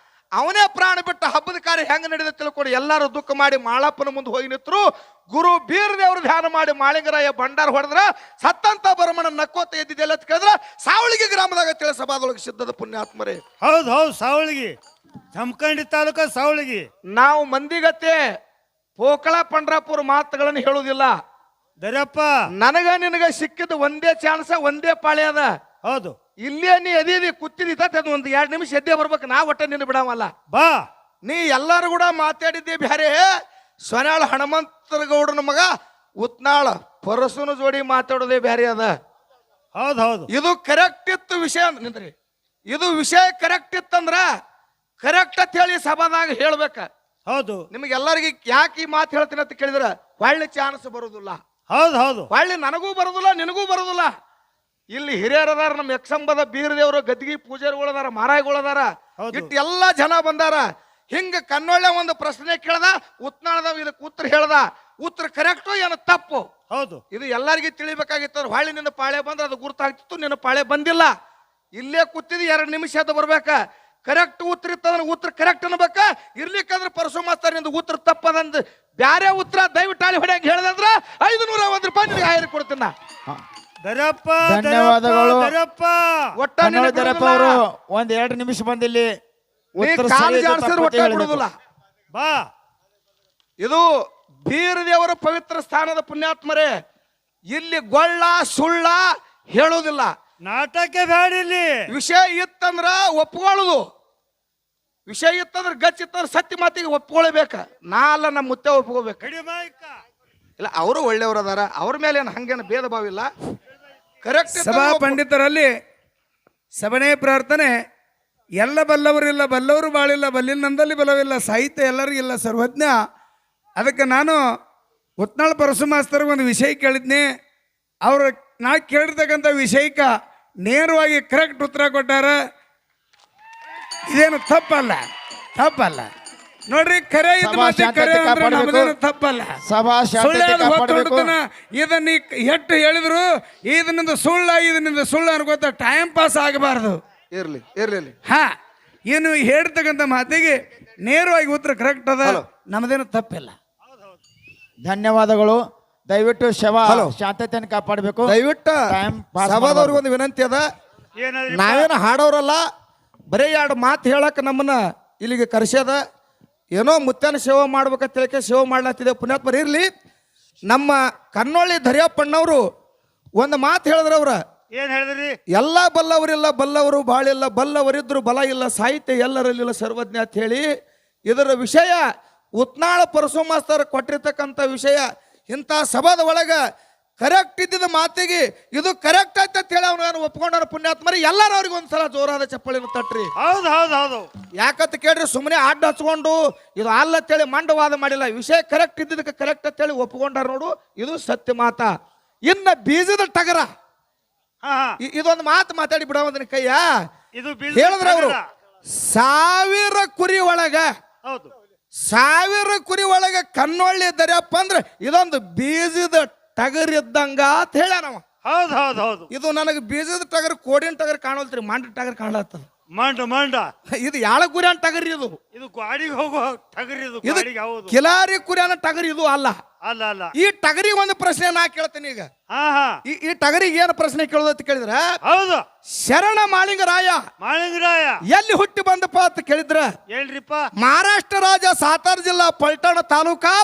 ಅವನೇ ಪ್ರಾಣ ಬಿಟ್ಟ. ಹಬ್ಬದ ಕಾರ್ಯ ಹೆಂಗ ನಡೆದ ತಿಳ್ಕೊಂಡು ಎಲ್ಲಾರು ದುಃಖ ಮಾಡಿ ಮಾಳಪ್ಪನ ಮುಂದೆ ಹೋಗಿ ನಿಂತರು. ಗುರು ಬೀರದೇವ್ರ ಧ್ಯಾನ ಮಾಡಿ ಮಾಳಿಂಗರಾಯ ಭಂಡಾರ ಹೊಡೆದ್ರ ಸತ್ತಂತ ಭರಮಣ್ಣ ನಕ್ಕೋತ ಎದ್ದಿದ್ದೆಲ್ಲ ಕೇಳಿದ್ರ ಸಾವಳಿಗೆ ಗ್ರಾಮದಾಗ ತಿಳಿ ಸಭಾದೊಳಗೆ ಸಿದ್ಧದ ಪುಣ್ಯಾತ್ಮರೇ. ಹೌದು ಹೌದು, ಸಾವಳಗಿ, ಜಮಖಂಡಿ ತಾಲೂಕ ಸಾವಳಗಿ. ನಾವು ಮಂದಿಗತ್ತೆ ಪೋಕಳ ಪಂಡ್ರಾಪುರ ಮಾತುಗಳನ್ನು ಹೇಳುವುದಿಲ್ಲ. ದರ್ಯಪ್ಪ, ನನಗ ನಿನಗ ಸಿಕ್ಕಿದ ಒಂದೇ ಚಾನ್ಸ, ಒಂದೇ ಪಾಳೆ ಅದ. ಹೌದು. ಇಲ್ಲೇ ನೀ ಅದಿ ಕೂತಿದ್ದ ಅದು ಒಂದು 2 ನಿಮಿಷ ಎದ್ದೇ ಬರ್ಬೇಕು. ನಾ ಒಟ್ಟ ನಿನ್ನ ಬಿಡವಲ್ಲ. ಬಾ, ನೀ ಎಲ್ಲಾರು ಕೂಡ ಮಾತಾಡಿದ್ದೆ ಬ್ಯಾರೆ. ಸೊನ್ಯಾಳ ಹನುಮಂತರಗೌಡನ ಮಗ ಉತ್ನಾಳ ಪರಸುನ ಜೋಡಿ ಮಾತಾಡೋದೇ ಬ್ಯಾರೆ ಅದ. ಹೌದು ಹೌದು. ಇದು ಕರೆಕ್ಟ್ ಇತ್ತು ವಿಷಯ ನಿಂದ್ರಿ. ಇದು ವಿಷಯ ಕರೆಕ್ಟ್ ಇತ್ತಂದ್ರ ಕರೆಕ್ಟ್ ಅಂತ ಹೇಳಿ ಸಭಾದಾಗ ಹೇಳ್ಬೇಕ. ಹೌದು. ನಿಮ್ಗೆಲ್ಲರಿಗೆ ಯಾಕೆ ಈ ಮಾತು ಹೇಳ್ತೀನಿ ಅಂತ ಕೇಳಿದ್ರ ಒಳ್ಳೆ ಚಾನ್ಸ್ ಬರುದಿಲ್ಲ. ಹೌದು ಹೌದು. ಒಳ್ಳೆ ನನಗೂ ಬರುದಿಲ್ಲ, ನಿನಗೂ ಬರುದಿಲ್ಲ. ಇಲ್ಲಿ ಹಿರಿಯರದಾರ, ನಮ್ಮ ಯಕ್ಷಂಬದ ಬೀರದೇವರು, ಗದ್ದಿಗೆ ಪೂಜಾರಿಗಳದಾರ, ಮಾರಾಯಿಗಳದಾರ, ಇಟ್ಟು ಎಲ್ಲಾ ಜನ ಬಂದಾರ. ಹಿಂಗ ಕನ್ನೊಳ್ಳೆ ಒಂದು ಪ್ರಶ್ನೆ ಕೇಳ್ದ, ಉತ್ನಾಳದ ಇದಕ್ಕೆ ಉತ್ತರ ಹೇಳ್ದ. ಉತ್ತರ ಕರೆಕ್ಟು ಏನು ತಪ್ಪು? ಹೌದು. ಇದು ಎಲ್ಲರಿಗೂ ತಿಳಿಬೇಕಾಗಿತ್ತು. ಹೊಳ್ಳಿ ನಿನ್ನ ಪಾಳೆ ಬಂದ್ರೆ ಅದು ಗುರ್ತಾಗ್ತಿತ್ತು, ನಿನ್ನ ಪಾಳೆ ಬಂದಿಲ್ಲ. ಇಲ್ಲೇ ಕೂತಿದ್ 2 ನಿಮಿಷ ಅದು ಬರ್ಬೇಕ. ಕರೆಕ್ಟ್ ಉತ್ತರ ಇತ್ತಂದ್ರೆ ಉತ್ತರ ಕರೆಕ್ಟ್ ಅನ್ಬೇಕ. ಇರ್ಲಿಕ್ಕಂದ್ರೆ ಪರಸು ಮಾಸ್ತರ್ ನಿಂದ ಉತ್ತರ ತಪ್ಪದಂದ್ ಬ್ಯಾರೆ ಉತ್ತರ ದಯವಿಟ್ಟು ಅಲ್ಲಿ ಹೊಡೆಯಂಗೆ ಹೇಳ್ದಂದ್ರ 501 ರೂಪಾಯಿ ನಿನಗೆ ಹಾಯರ್ ಕೊಡ್ತೀನ. ದರ್ಯಪ್ಪ, ಧನ್ಯವಾದಗಳು. ದರ್ಯಪ್ಪ, ಒಟ್ಟ ದರ್ಯಪ್ಪ ಅವರು 1-2 ನಿಮಿಷ ಬಂದಿಲ್ಲಿ ಉತ್ತರ ಸರಿ ಇದೆ, ತಪ್ಪು ಹೇಳಿದ್ರು. ಬಾ. ಇದು ಬೀರದೇವರ ಪವಿತ್ರ ಸ್ಥಾನದ ಪುಣ್ಯಾತ್ಮರೇ. ಇಲ್ಲಿ ಗೊಳ್ಳ ಸುಳ್ಳ ಹೇಳುವುದಿಲ್ಲ. ನಾಟಕ ಬೇಡ ಇಲ್ಲಿ. ವಿಷಯ ಇತ್ತಂದ್ರ ಒಪ್ಕೊಳ್ಳುದು. ವಿಷಯ ಇತ್ತಂದ್ರ ಗಚ್ ಇತ್ತಂದ್ರ ಸತ್ಯ ಮಾತಿಗೆ ಒಪ್ಕೊಳ್ಬೇಕ. ನಾ ಅಲ್ಲ, ನಮ್ಮ ಮುತ್ತೆ ಒಪ್ಕೋಬೇಕು. ಇಲ್ಲ, ಅವರು ಒಳ್ಳೆಯವರು ಅದಾರ, ಅವ್ರ ಮೇಲೆ ಏನು ಹಂಗೇನು ಭೇದ ಭಾವ ಇಲ್ಲ. ಕರೆಕ್ಟ್. ಸಭಾ ಪಂಡಿತರಲ್ಲಿ ಸಭನೆ ಪ್ರಾರ್ಥನೆ. ಎಲ್ಲ ಬಲ್ಲವರಿಲ್ಲ, ಬಲ್ಲವರು ಬಾಳಿಲ್ಲ, ಬಲ್ಲಿನಂದಲ್ಲಿ ಬಲವಿಲ್ಲ, ಸಾಹಿತ್ಯ ಎಲ್ಲರಿಗಿಲ್ಲ, ಸರ್ವಜ್ಞ. ಅದಕ್ಕೆ ನಾನು ಉತ್ನಾಳ ಪರಸು ಮಾಸ್ತರ್ಗೆ ಒಂದು ವಿಷಯ ಕೇಳಿದ್ನಿ. ಅವರು ನಾ ಕೇಳಿರ್ತಕ್ಕಂಥ ವಿಷಯಕ್ಕೆ ನೇರವಾಗಿ ಕರೆಕ್ಟ್ ಉತ್ತರ ಕೊಟ್ಟಾರ. ಇದೇನು ತಪ್ಪಲ್ಲ, ತಪ್ಪಲ್ಲ ನೋಡ್ರಿ. ಕರೆ ಇದು ಮಾತಿ ಕರೆ ಅಂದ್ರೆ ನಮ್ದೇನು ತಪ್ಪಲ್ಲ. ಇದನ್ನ ಎಷ್ಟು ಹೇಳಿದ್ರು ಇದರಿಂದ ಸುಳ್ಳು ಅನ್ಕೋತ ಟೈಮ್ ಪಾಸ್ ಆಗಬಾರ್ದು. ಇರ್ಲಿ ಇರ್ಲಿ. ಹಾ, ಏನು ಹೇಳ್ತಕ್ಕಂಥ ಮಾತಿಗೆ ನೇರವಾಗಿ ಉತ್ತರ ಕರೆಕ್ಟ್ ಅದ, ನಮ್ದೇನು ತಪ್ಪಿಲ್ಲ. ಧನ್ಯವಾದಗಳು. ದಯವಿಟ್ಟು ಶಾಂತತೆಯನ್ನು ಕಾಪಾಡಬೇಕು. ದಯವಿಟ್ಟು ಸಭಾದವ್ರಿಗೆ ಒಂದು ವಿನಂತಿ ಅದ. ನಾವೇನು ಹಾಡೋರಲ್ಲ, ಬರೀ 2 ಮಾತು ಹೇಳಕ್ ನಮ್ಮನ್ನ ಇಲ್ಲಿಗೆ ಕರೆಸ್ಯದ. ಏನೋ ಮುತ್ತನ ಸೇವೆ ಮಾಡ್ಬೇಕಂತ ಹೇಳಕ್ಕೆ ಸೇವೆ ಮಾಡ್ಲಾತಿದೆ. ಪುಣ್ಯಾತ್ಮರು ಇರ್ಲಿ. ನಮ್ಮ ಕನ್ನೊಳ್ಳಿ ಧರ್ಯಪ್ಪಣ್ಣವರು ಒಂದು ಮಾತು ಹೇಳಿದ್ರ. ಅವ್ರ ಏನ್ ಹೇಳಿದ್ರಿ? ಎಲ್ಲ ಬಲ್ಲವರಿಲ್ಲ, ಬಲ್ಲವರು ಬಾಳಿಲ್ಲ, ಬಲ್ಲವರಿದ್ರು ಬಲ ಇಲ್ಲ, ಸಾಹಿತ್ಯ ಎಲ್ಲರಲ್ಲಿಲ್ಲ, ಸರ್ವಜ್ಞ ಅಂತ ಹೇಳಿ ಇದರ ವಿಷಯ ಉತ್ನಾಳ ಪರಸು ಮಾಸ್ತರ್ ಕೊಟ್ಟಿರ್ತಕ್ಕಂಥ ವಿಷಯ. ಇಂಥ ಸಭಾದ ಒಳಗ ಕರೆಕ್ಟ್ ಇದ್ದಿದ್ದ ಮಾತಿಗೆ ಇದು ಕರೆಕ್ಟ್ ಆಯ್ತು ಅಂತ ಹೇಳಿ ಅವನು ಒಪ್ಕೊಂಡಾರ. ಪುಣ್ಯಾತ್ಮರಿ ಎಲ್ಲರೂ ಅವ್ರಿಗೆ ಒಂದ್ಸಲ ಜೋರಾದ ಚಪ್ಪಳಿನ ತಟ್ರಿ. ಹೌದು ಹೌದು ಹೌದು. ಯಾಕಂತ ಕೇಳ್ರಿ, ಸುಮ್ಮನೆ ಅಡ್ಡ ಹಚ್ಕೊಂಡು ಇದು ಅಲ್ಲ ಅಂತೇಳಿ ಮಂಡವಾದ ಮಾಡಿಲ್ಲ. ವಿಷಯ ಕರೆಕ್ಟ್ ಇದ್ದಿದ್ದಕ್ಕೆ ಕರೆಕ್ಟ್ ಅಂತೇಳಿ ಒಪ್ಕೊಂಡಾರ ನೋಡು. ಇದು ಸತ್ಯ ಮಾತ. ಇನ್ನ ಬೀಜದ ಟಗರ ಇದೊಂದು ಮಾತು ಮಾತಾಡಿ ಬಿಡೋದನ್ನ ಕೈಯ ಹೇಳಿದ್ರ ಅವರು. 1000 ಕುರಿ ಒಳಗ, ಹೌದು, 1000 ಕುರಿ ಒಳಗ ಕನ್ನೊಳ್ಳಿ ದರ್ಯಪ್ಪ ಅಂದ್ರೆ ಇದೊಂದು ಬೀಜದ ಟಗರ್ ಇದ್ದಂಗ ಅಂತ ಹೇಳ ನಾವ. ಹೌದು ಹೌದು ಹೌದು. ಇದು ನನಗೆ ಬೀಜದ ಟಗರ್, ಕೋಡಿನ ಟಗರ್ ಕಾಣಲ್ತ್ರಿ, ಮಂಡ ಟಗರ್ ಕಾಣಲತ್ತದ. ಮಂಡ ಇದು ಯಾಳ ಕುರಿಯನ್ ಟಗರ್. ಇದು ಗಾಡಿಗೆ ಹೋಗೋ ಟಗರ್. ಇದು ಕಿಲಾರಿ ಕುರಿಯನ ಟಗರ್. ಇದು ಅಲ್ಲ ಅಲ್ಲ ಅಲ್ಲ. ಈ ಟಗರಿಗೆ ಒಂದು ಪ್ರಶ್ನೆ ನಾ ಕೇಳ್ತೀನಿ ಈಗ. ಈ ಟಗರಿಗೆ ಏನು ಪ್ರಶ್ನೆ ಕೇಳೋದಂತ ಕೇಳಿದ್ರ, ಹೌದು, ಶರಣ ಮಾಳಿಂಗರಾಯ ಎಲ್ಲಿ ಹುಟ್ಟಿ ಬಂದಪ್ಪ ಅಂತ ಕೇಳಿದ್ರ, ಹೇಳ್ರಿಪ್ಪ, ಮಹಾರಾಷ್ಟ್ರ ರಾಜ್ಯ ಸಾತಾರ ಜಿಲ್ಲಾ ಪಲ್ಟಾಣ ತಾಲೂಕಾ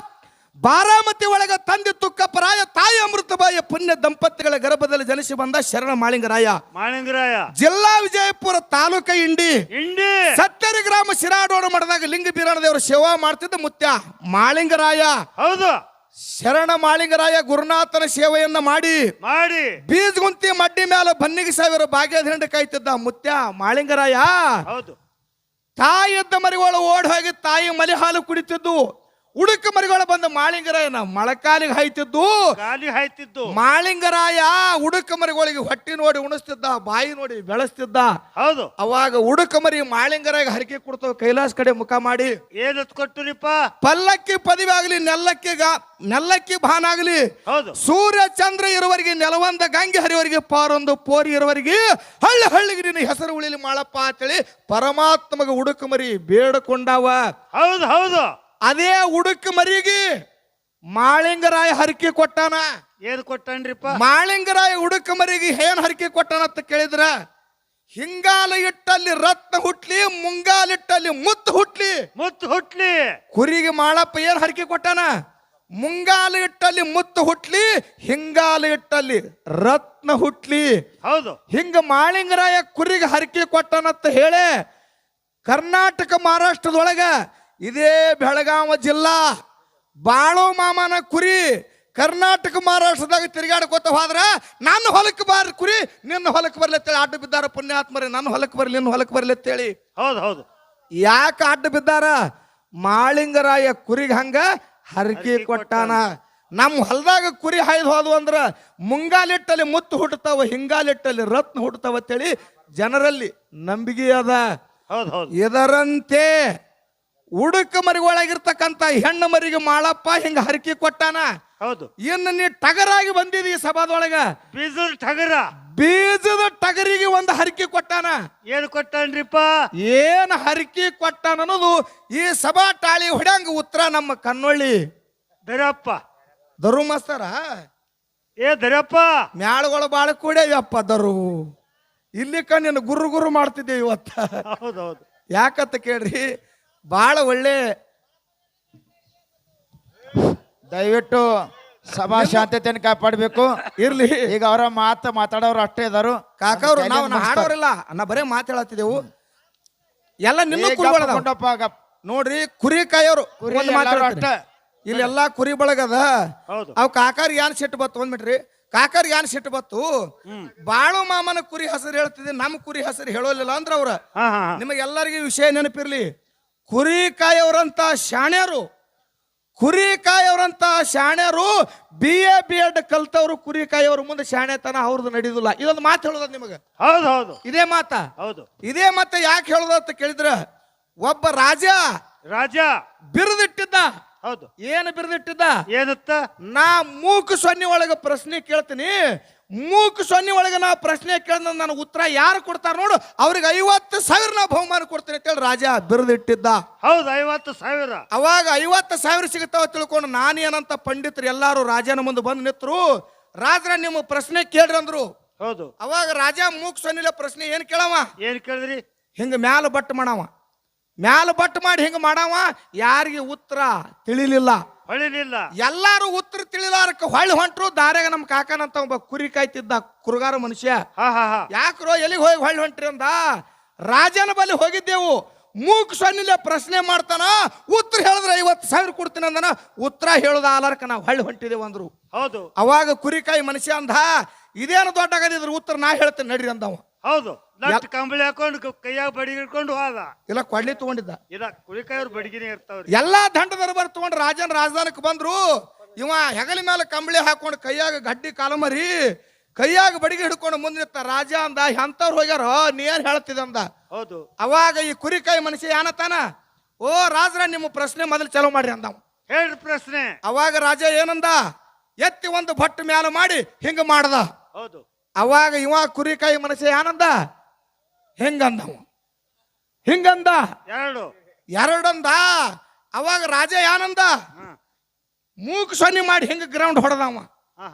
ಬಾರಾಮತಿ ಒಳಗ ತಂದೆ ತುಕ್ಕಪ್ಪರಾಯ, ತಾಯಿ ಅಮೃತಬಾಯಿ ಪುಣ್ಯ ದಂಪತಿಗಳ ಗರ್ಭದಲ್ಲಿ ಜನಿಸಿ ಬಂದ ಶರಣ ಮಾಳಿಂಗರಾಯ. ಜಿಲ್ಲಾ ವಿಜಯಪುರ ತಾಲೂಕ ಇಂಡಿ ಸತ್ತರಿ ಗ್ರಾಮ ಶಿರಾಡೋಣ ಮಠದಾಗ ಲಿಂಗ ಬೀರಣ ದೇವರ ಸೇವಾ ಮಾಡ್ತಿದ್ದ ಮುತ್ಯ ಮಾಳಿಂಗರಾಯ. ಹೌದು, ಶರಣ ಮಾಳಿಂಗರಾಯ ಗುರುನಾಥನ ಸೇವೆಯನ್ನ ಮಾಡಿ ಬೀಜಗುಂತಿ ಮಡ್ಡಿ ಮೇಲೆ ಬನ್ನಿಗೆ 1000 ಭಾಗ್ಯದ ಹಿಂಡ ಕಾಯ್ತಿದ್ದ ಮುತ್ಯ ಮಾಳಿಂಗರಾಯ. ಹೌದು, ತಾಯಿ ಇದ್ದ ಮರಿಗಳು ಓಡ್ ಹೋಗಿ ತಾಯಿ ಮಲಿ ಹಾಲು ಕುಡಿತಿದ್ದು. ಉಡುಕ ಮರಿಗಳ ಬಂದ ಮಾಳಿಂಗರಾಯನ ಮೊಳಕಾಲಿಗೆ ಹಾಯ್ತಿದ್ದು ಗಾಲಿ ಹಾಯ್ತಿದ್ದು ಮಾಳಿಂಗರಾಯ ಉಡುಕ ಮರಿಗಳಿಗೆ ಹೊಟ್ಟಿ ನೋಡಿ ಉಣಿಸ್ತಿದ್ದ, ಬಾಯಿ ನೋಡಿ ಬೆಳೆಸ್ತಿದ್ದ. ಹೌದು. ಅವಾಗ ಉಡುಕ ಮರಿ ಮಾಳಿಂಗರಾಯ ಹರಕೆ ಕೊಡ್ತಾವ, ಕೈಲಾಸ ಕಡೆ ಮುಖ ಮಾಡಿ. ಏನ್ ಕೊಟ್ಟುರಿಪ್ಪ? ಪಲ್ಲಕ್ಕಿ ಪದವಿ ಆಗ್ಲಿ, ನೆಲ್ಲಕ್ಕಿ ಭಾನ ಆಗ್ಲಿ, ಹೌದು. ಸೂರ್ಯ ಚಂದ್ರ ಇರುವವರೆಗೆ, ನೆಲವಂದ ಗಂಗೆ ಹರಿವರಿಗೆ, ಪಾರೊಂದು ಪೋರಿ ಇರುವವರೆಗೆ ಹಳ್ಳಿಗೆ ನಿನ್ನ ಹೆಸರು ಉಳಿಲಿ ಮಾಳಪ್ಪ ಅಂತೇಳಿ ಪರಮಾತ್ಮಗ ಉಡುಕ ಮರಿ ಬೇಡಕೊಂಡಾವ. ಹೌದು ಹೌದು. ಅದೇ ಉಡುಕ ಮರಿಗೆ ಮಾಳಿಂಗರಾಯ ಹರಕೆ ಕೊಟ್ಟಾನ. ಏನ್ ಕೊಟ್ಟನ್ರಿಪ್ಪ? ಮಾಳಿಂಗರಾಯ ಉಡುಕ ಮರಿಗೆ ಏನ್ ಹರಕೆ ಕೊಟ್ಟಾನ ಅಂತ ಕೇಳಿದ್ರ, ಹಿಂಗಾಲ ಇಟ್ಟಲ್ಲಿ ರತ್ನ ಹುಟ್ಲಿ, ಮುಂಗಾಲಿಟ್ಟಲ್ಲಿ ಮುತ್ತು ಹುಟ್ಲಿ. ಮುತ್ತು ಹುಟ್ಲಿ. ಕುರಿಗೆ ಮಾಳಪ್ಪ ಏನ್ ಹರಕೆ ಕೊಟ್ಟಾನ? ಮುಂಗಾಲ ಇಟ್ಟಲ್ಲಿ ಮುತ್ತು ಹುಟ್ಲಿ, ಹಿಂಗಾಲ ಇಟ್ಟಲ್ಲಿ ರತ್ನ ಹುಟ್ಲಿ. ಹೌದು. ಹಿಂಗ ಮಾಳಿಂಗರಾಯ ಕುರಿಗೆ ಹರಕೆ ಕೊಟ್ಟಾನಂತ ಹೇಳಿ ಕರ್ನಾಟಕ ಮಹಾರಾಷ್ಟ್ರದೊಳಗ ಇದೇ ಬೆಳಗಾವ ಜಿಲ್ಲಾ ಬಾಳೋ ಮಾಮನ ಕುರಿ ಕರ್ನಾಟಕ ಮಹಾರಾಷ್ಟ್ರದಾಗ ತಿರುಗಾಡ್ಕೋತ ಹೋದ್ರ ನನ್ನ ಹೊಲಕ್ಕೆ ಬಾರ ಕುರಿ, ನಿನ್ನ ಹೊಲಕ್ಕೆ ಬರ್ಲಿ ಅಂತೇಳಿ ಅಡ್ಡ ಬಿದ್ದಾರ ಪುಣ್ಯಾತ್ಮರಿ. ನನ್ನ ಹೊಲಕ್ಕೆ ಬರ್ಲಿ, ನಿನ್ನ ಹೊಲಕ್ಕೆ ಬರ್ಲಿ ಅಂತೇಳಿ. ಹೌದು ಹೌದು. ಯಾಕೆ ಅಡ್ಡ ಬಿದ್ದಾರ? ಮಾಳಿಂಗರಾಯ ಕುರಿಗೆ ಹಂಗ ಹರಕೆ ಕೊಟ್ಟಾನ. ನಮ್ಮ ಹೊಲದಾಗ ಕುರಿ ಹಾಯ್ದು ಹೋದ್ವು ಅಂದ್ರ ಮುಂಗಾಲಿಟ್ಟಲ್ಲಿ ಮುತ್ತು ಹುಟ್ಟತಾವ, ಹಿಂಗಾಲಿಟ್ಟಲ್ಲಿ ರತ್ನ ಹುಟ್ಟತಾವ ಅಂತೇಳಿ ಜನರಲ್ಲಿ ನಂಬಿಕೆ ಅದ. ಹೌದು ಹೌದು. ಇದರಂತೆ ಉಡುಕ ಮರಿಗೊಳಗಿರ್ತಕ್ಕಂಥ ಹೆಣ್ಣು ಮರಿಗೆ ಮಾಳಪ್ಪ ಹಿಂಗ ಹರಕೆ ಕೊಟ್ಟಾನ. ಹೌದು. ಇನ್ನು ನೀ ಟಗರಾಗಿ ಬಂದಿದಿ ಸಭಾದೊಳಗ, ಬೀಜದ ಟಗರ, ಬೀಜದ ಟಗರಿಗೆ ಒಂದು ಹರಕೆ ಕೊಟ್ಟಾನ. ಏನ್ ಕೊಟ್ಟನ್ರಿಪ್ಪ? ಏನ್ ಹರಕೆ ಕೊಟ್ಟಾನ ಅನ್ನೋದು ಈ ಸಭಾ ಟಾಳಿ ಹೊಡ್ಯಾಂಗ ಉತ್ತರ ನಮ್ಮ ಕನ್ನೊಳ್ಳಿ ದರಪ್ಪ ದರು ಮಾಸ್ತರ. ಏ ದರಪ್ಪ, ಮ್ಯಾಳುಗಳು ಬಾಳ ಕೂಡ್ಯಾವಪ್ಪ ದರು. ಇಲ್ಲಿ ಕಣ್ಣಿನ ಗುರು ಮಾಡ್ತಿದ್ದೆ ಇವತ್ತ. ಹೌದೌದು. ಯಾಕಂತ ಕೇಳ್ರಿ, ಬಾಳ ಒಳ್ಳೆ. ದಯವಿಟ್ಟು ಸಭಾ ಶಾಂತತೆಯನ್ನು ಕಾಪಾಡಬೇಕು. ಇರ್ಲಿ, ಈಗ ಅವರ ಮಾತಾಡೋರು ಅಷ್ಟೇ ಇದಾರು. ಕಾಕವ್ರು ನಾವು ಹಾಡೋರಿಲ್ಲ, ನಾ ಬರೇ ಮಾತಾಡತ್ತಿದ್ದೆವು. ಎಲ್ಲ ನಿಮ್ಮ ಕುರಿಗಳದ ನೋಡ್ರಿ. ಕುರಿ ಕಾಯೋರು ಅಷ್ಟ ಇಲ್ಲೆಲ್ಲಾ ಕುರಿ ಬಳಗದ. ಹೌದು. ಅವ್ ಕಾಕಾರ್ ಏನ್ ಸಿಟ್ಟು ಬತ್ತು ಒಂದ್ಬಿಟ್ರಿ, ಕಾಕಾರ್ ಏನ್ ಸಿಟ್ಟು ಬತ್ತು. ಬಾಳು ಮಾಮನ ಕುರಿ ಹೆಸರು ಹೇಳ್ತಿದ್ದೆ, ನಮ್ಮ ಕುರಿ ಹೆಸರು ಹೇಳೋಲಿಲ್ಲ ಅಂದ್ರ ಅವ್ರ. ನಿಮಗೆಲ್ಲರಿಗೂ ವಿಷಯ ನೆನಪಿರ್ಲಿ, ಕುರಿ ಕಾಯೋರಂತ ಶಾಣ್ಯರು, ಕುರಿ ಕಾಯೋರಂತ ಶಾಣ್ಯರು BA BEd ಕಲ್ತವ್ರು ಕುರಿ ಕಾಯೋರು ಮುಂದೆ ಶಾಣ್ಯತನ ಅವ್ರದ್ದು ನಡೆಯುದಿಲ್ಲ. ಇದೊಂದು ಮಾತು ಹೇಳೋದ ನಿಮಗ. ಹೌದು ಹೌದು. ಇದೇ ಮಾತ. ಹೌದು. ಇದೇ ಮಾತ ಯಾಕೆ ಹೇಳೋದ ಅಂತ ಕೇಳಿದ್ರ, ಒಬ್ಬ ರಾಜ ಬಿರುದಿಟ್ಟಿದ್ದ. ಹೌದು. ಏನು ಬಿರುದಿಟ್ಟಿದ್ದ? ಏನತ್ತ? ನಾ ಮೂಕು ಸೊನ್ನೆ ಒಳಗ ಪ್ರಶ್ನೆ ಕೇಳ್ತೀನಿ, ಮೂಕು ಸೊನ್ನೆ ಒಳಗ ನಾ ಪ್ರಶ್ನೆ ಕೇಳಿದ ನನ್ನ ಉತ್ತರ ಯಾರು ಕೊಡ್ತಾರ ನೋಡು ಅವ್ರಿಗೆ 50,000 ನಾ ಬಹುಮಾನ ಕೊಡ್ತೀನಿ ಅಂತೇಳಿ ರಾಜ ಬಿರುದಿಟ್ಟಿದ್ದ. ಹೌದು, 50,000. ಅವಾಗ 50,000 ಸಿಗುತ್ತಾವ ತಿಳ್ಕೊಂಡು ನಾನೇನಂತ ಪಂಡಿತರು ಎಲ್ಲಾರು ರಾಜನ ಮುಂದೆ ಬಂದು ನಿಂತರು. ರಾಜರ ನಿಮ್ಮ ಪ್ರಶ್ನೆ ಕೇಳ್ರಿ ಅಂದ್ರು. ಹೌದು. ಅವಾಗ ರಾಜ ಮೂಕ್ ಸೊನ್ನಿಲ ಪ್ರಶ್ನೆ ಏನ್ ಕೇಳವ? ಏನ್ ಕೇಳಿದ್ರಿ? ಹಿಂಗ ಮ್ಯಾಲ ಬಟ್ ಮಾಡವ, ಮ್ಯಾಲ ಬಟ್ ಮಾಡಿ ಹಿಂಗ ಮಾಡವ. ಯಾರಿಗೆ ಉತ್ತರ ತಿಳಿಲಿಲ್ಲ, ಹೊಳಿಲಿಲ್ಲ. ಎಲ್ಲಾರು ಉತ್ತರ ತಿಳಿಲಾರಕ್ಕೆ ಹೊಳ್ಳಿ ಹೊಂಟ್ರು. ದಾರ್ಯಾಗ ನಮ್ಮ ಕಾಕನಂತ ಒಬ್ಬ ಕುರಿ ಕಾಯ್ತಿದ್ದ ಕುರುಗಾರ ಮನುಷ್ಯ. ಯಾಕ್ರೋ ಎಲ್ಲಿಗೆ ಹೋಗಿ ಹೊಳ್ಳಿ ಹೊಂಟ್ರಿ ಅಂದ. ರಾಜನ ಬಳಿ ಹೋಗಿದ್ದೆವು. ಮೂಕ್ ಸೊನ್ನಿಲೆ ಪ್ರಶ್ನೆ ಮಾಡ್ತಾನ, ಉತ್ತರ ಹೇಳಿದ್ರೆ 50,000 ಕೊಡ್ತೀನಿ ಅಂದನ. ಉತ್ತರ ಹೇಳೋದ ಆಲಾರ್ಕ ನಾವು ಹೊಳ್ಳಿ ಹೊಂಟಿದೇವು ಅಂದ್ರು. ಹೌದು. ಅವಾಗ ಕುರಿಕಾಯಿ ಮನುಷ್ಯ ಅಂದ, ಇದೇನು ದೊಡ್ಡ ಆಗದಿದ್ರ ಉತ್ತರ ನಾ ಹೇಳ್ತೇನೆ ನಡ್ರಿ ಅಂದವ. ಹೌದು. ಕಂಬಳಿ ಹಾಕೊಂಡು ಕೈಯಾಗ ಬಡಿಗೆ ಹಿಡ್ಕೊಂಡು ಹೋದ. ಇಲ್ಲ ಕೊಡ್ಲಿ ತಗೊಂಡಿದ್ದ. ಇಲ್ಲ, ಕುರಿಕಾಯವ್ರು ಬಡಿಗೆನೆ ಇರ್ತಾವ್ರಿ. ಎಲ್ಲಾ ದಂಡದರ ಬರ್ ತಗೊಂಡು ರಾಜನ ರಾಜಧಾನಕ್ಕೆ ಬಂದ್ರು. ಇವ ಹೆಗಲ ಮೇಲೆ ಕಂಬಳಿ ಹಾಕೊಂಡು ಕೈಯಾಗ ಗಡ್ಡಿ ಕಾಲಮರಿ ಕೈಯಾಗ ಬಡಿಗೆ ಹಿಡ್ಕೊಂಡು ಮುಂದೆ ನಿಂತ. ರಾಜ ಅಂದ, ಎಂತವ್ರು ಹೋಗ್ಯಾರ ನೀ ಏನ್ ಹೇಳ್ತಿದ ಅಂದ. ಹೌದು. ಅವಾಗ ಈ ಕುರಿಕಾಯಿ ಮನುಷ್ಯ ಏನತಾನ, ಓ ರಾಜರ ನಿಮ್ಮ ಪ್ರಶ್ನೆ ಮೊದಲು ಚಲೋ ಮಾಡ್ರಿ ಅಂದ. ಹೇಳ್ರಿ ಪ್ರಶ್ನೆ. ಅವಾಗ ರಾಜ ಏನಂದ, ಎತ್ತಿ ಒಂದು ಭಟ್ ಮ್ಯಾಲ ಮಾಡಿ ಹಿಂಗ ಮಾಡ್ದ. ಹೌದು. ಅವಾಗ ಇವ ಕುರಿಕಾಯಿ ಮನುಷ್ಯ ಏನಂದ, ಹೆಂಗಂದವ, ಹಿಂಗಂದ ಎರಡಂದ. ಅವಾಗ ರಾಜ ಏನಂದ, ಮೂಕ್ ಸೊನ್ನೆ ಮಾಡಿ ಹಿಂಗ ಗ್ರೌಂಡ್ ಹೊಡೆದವ.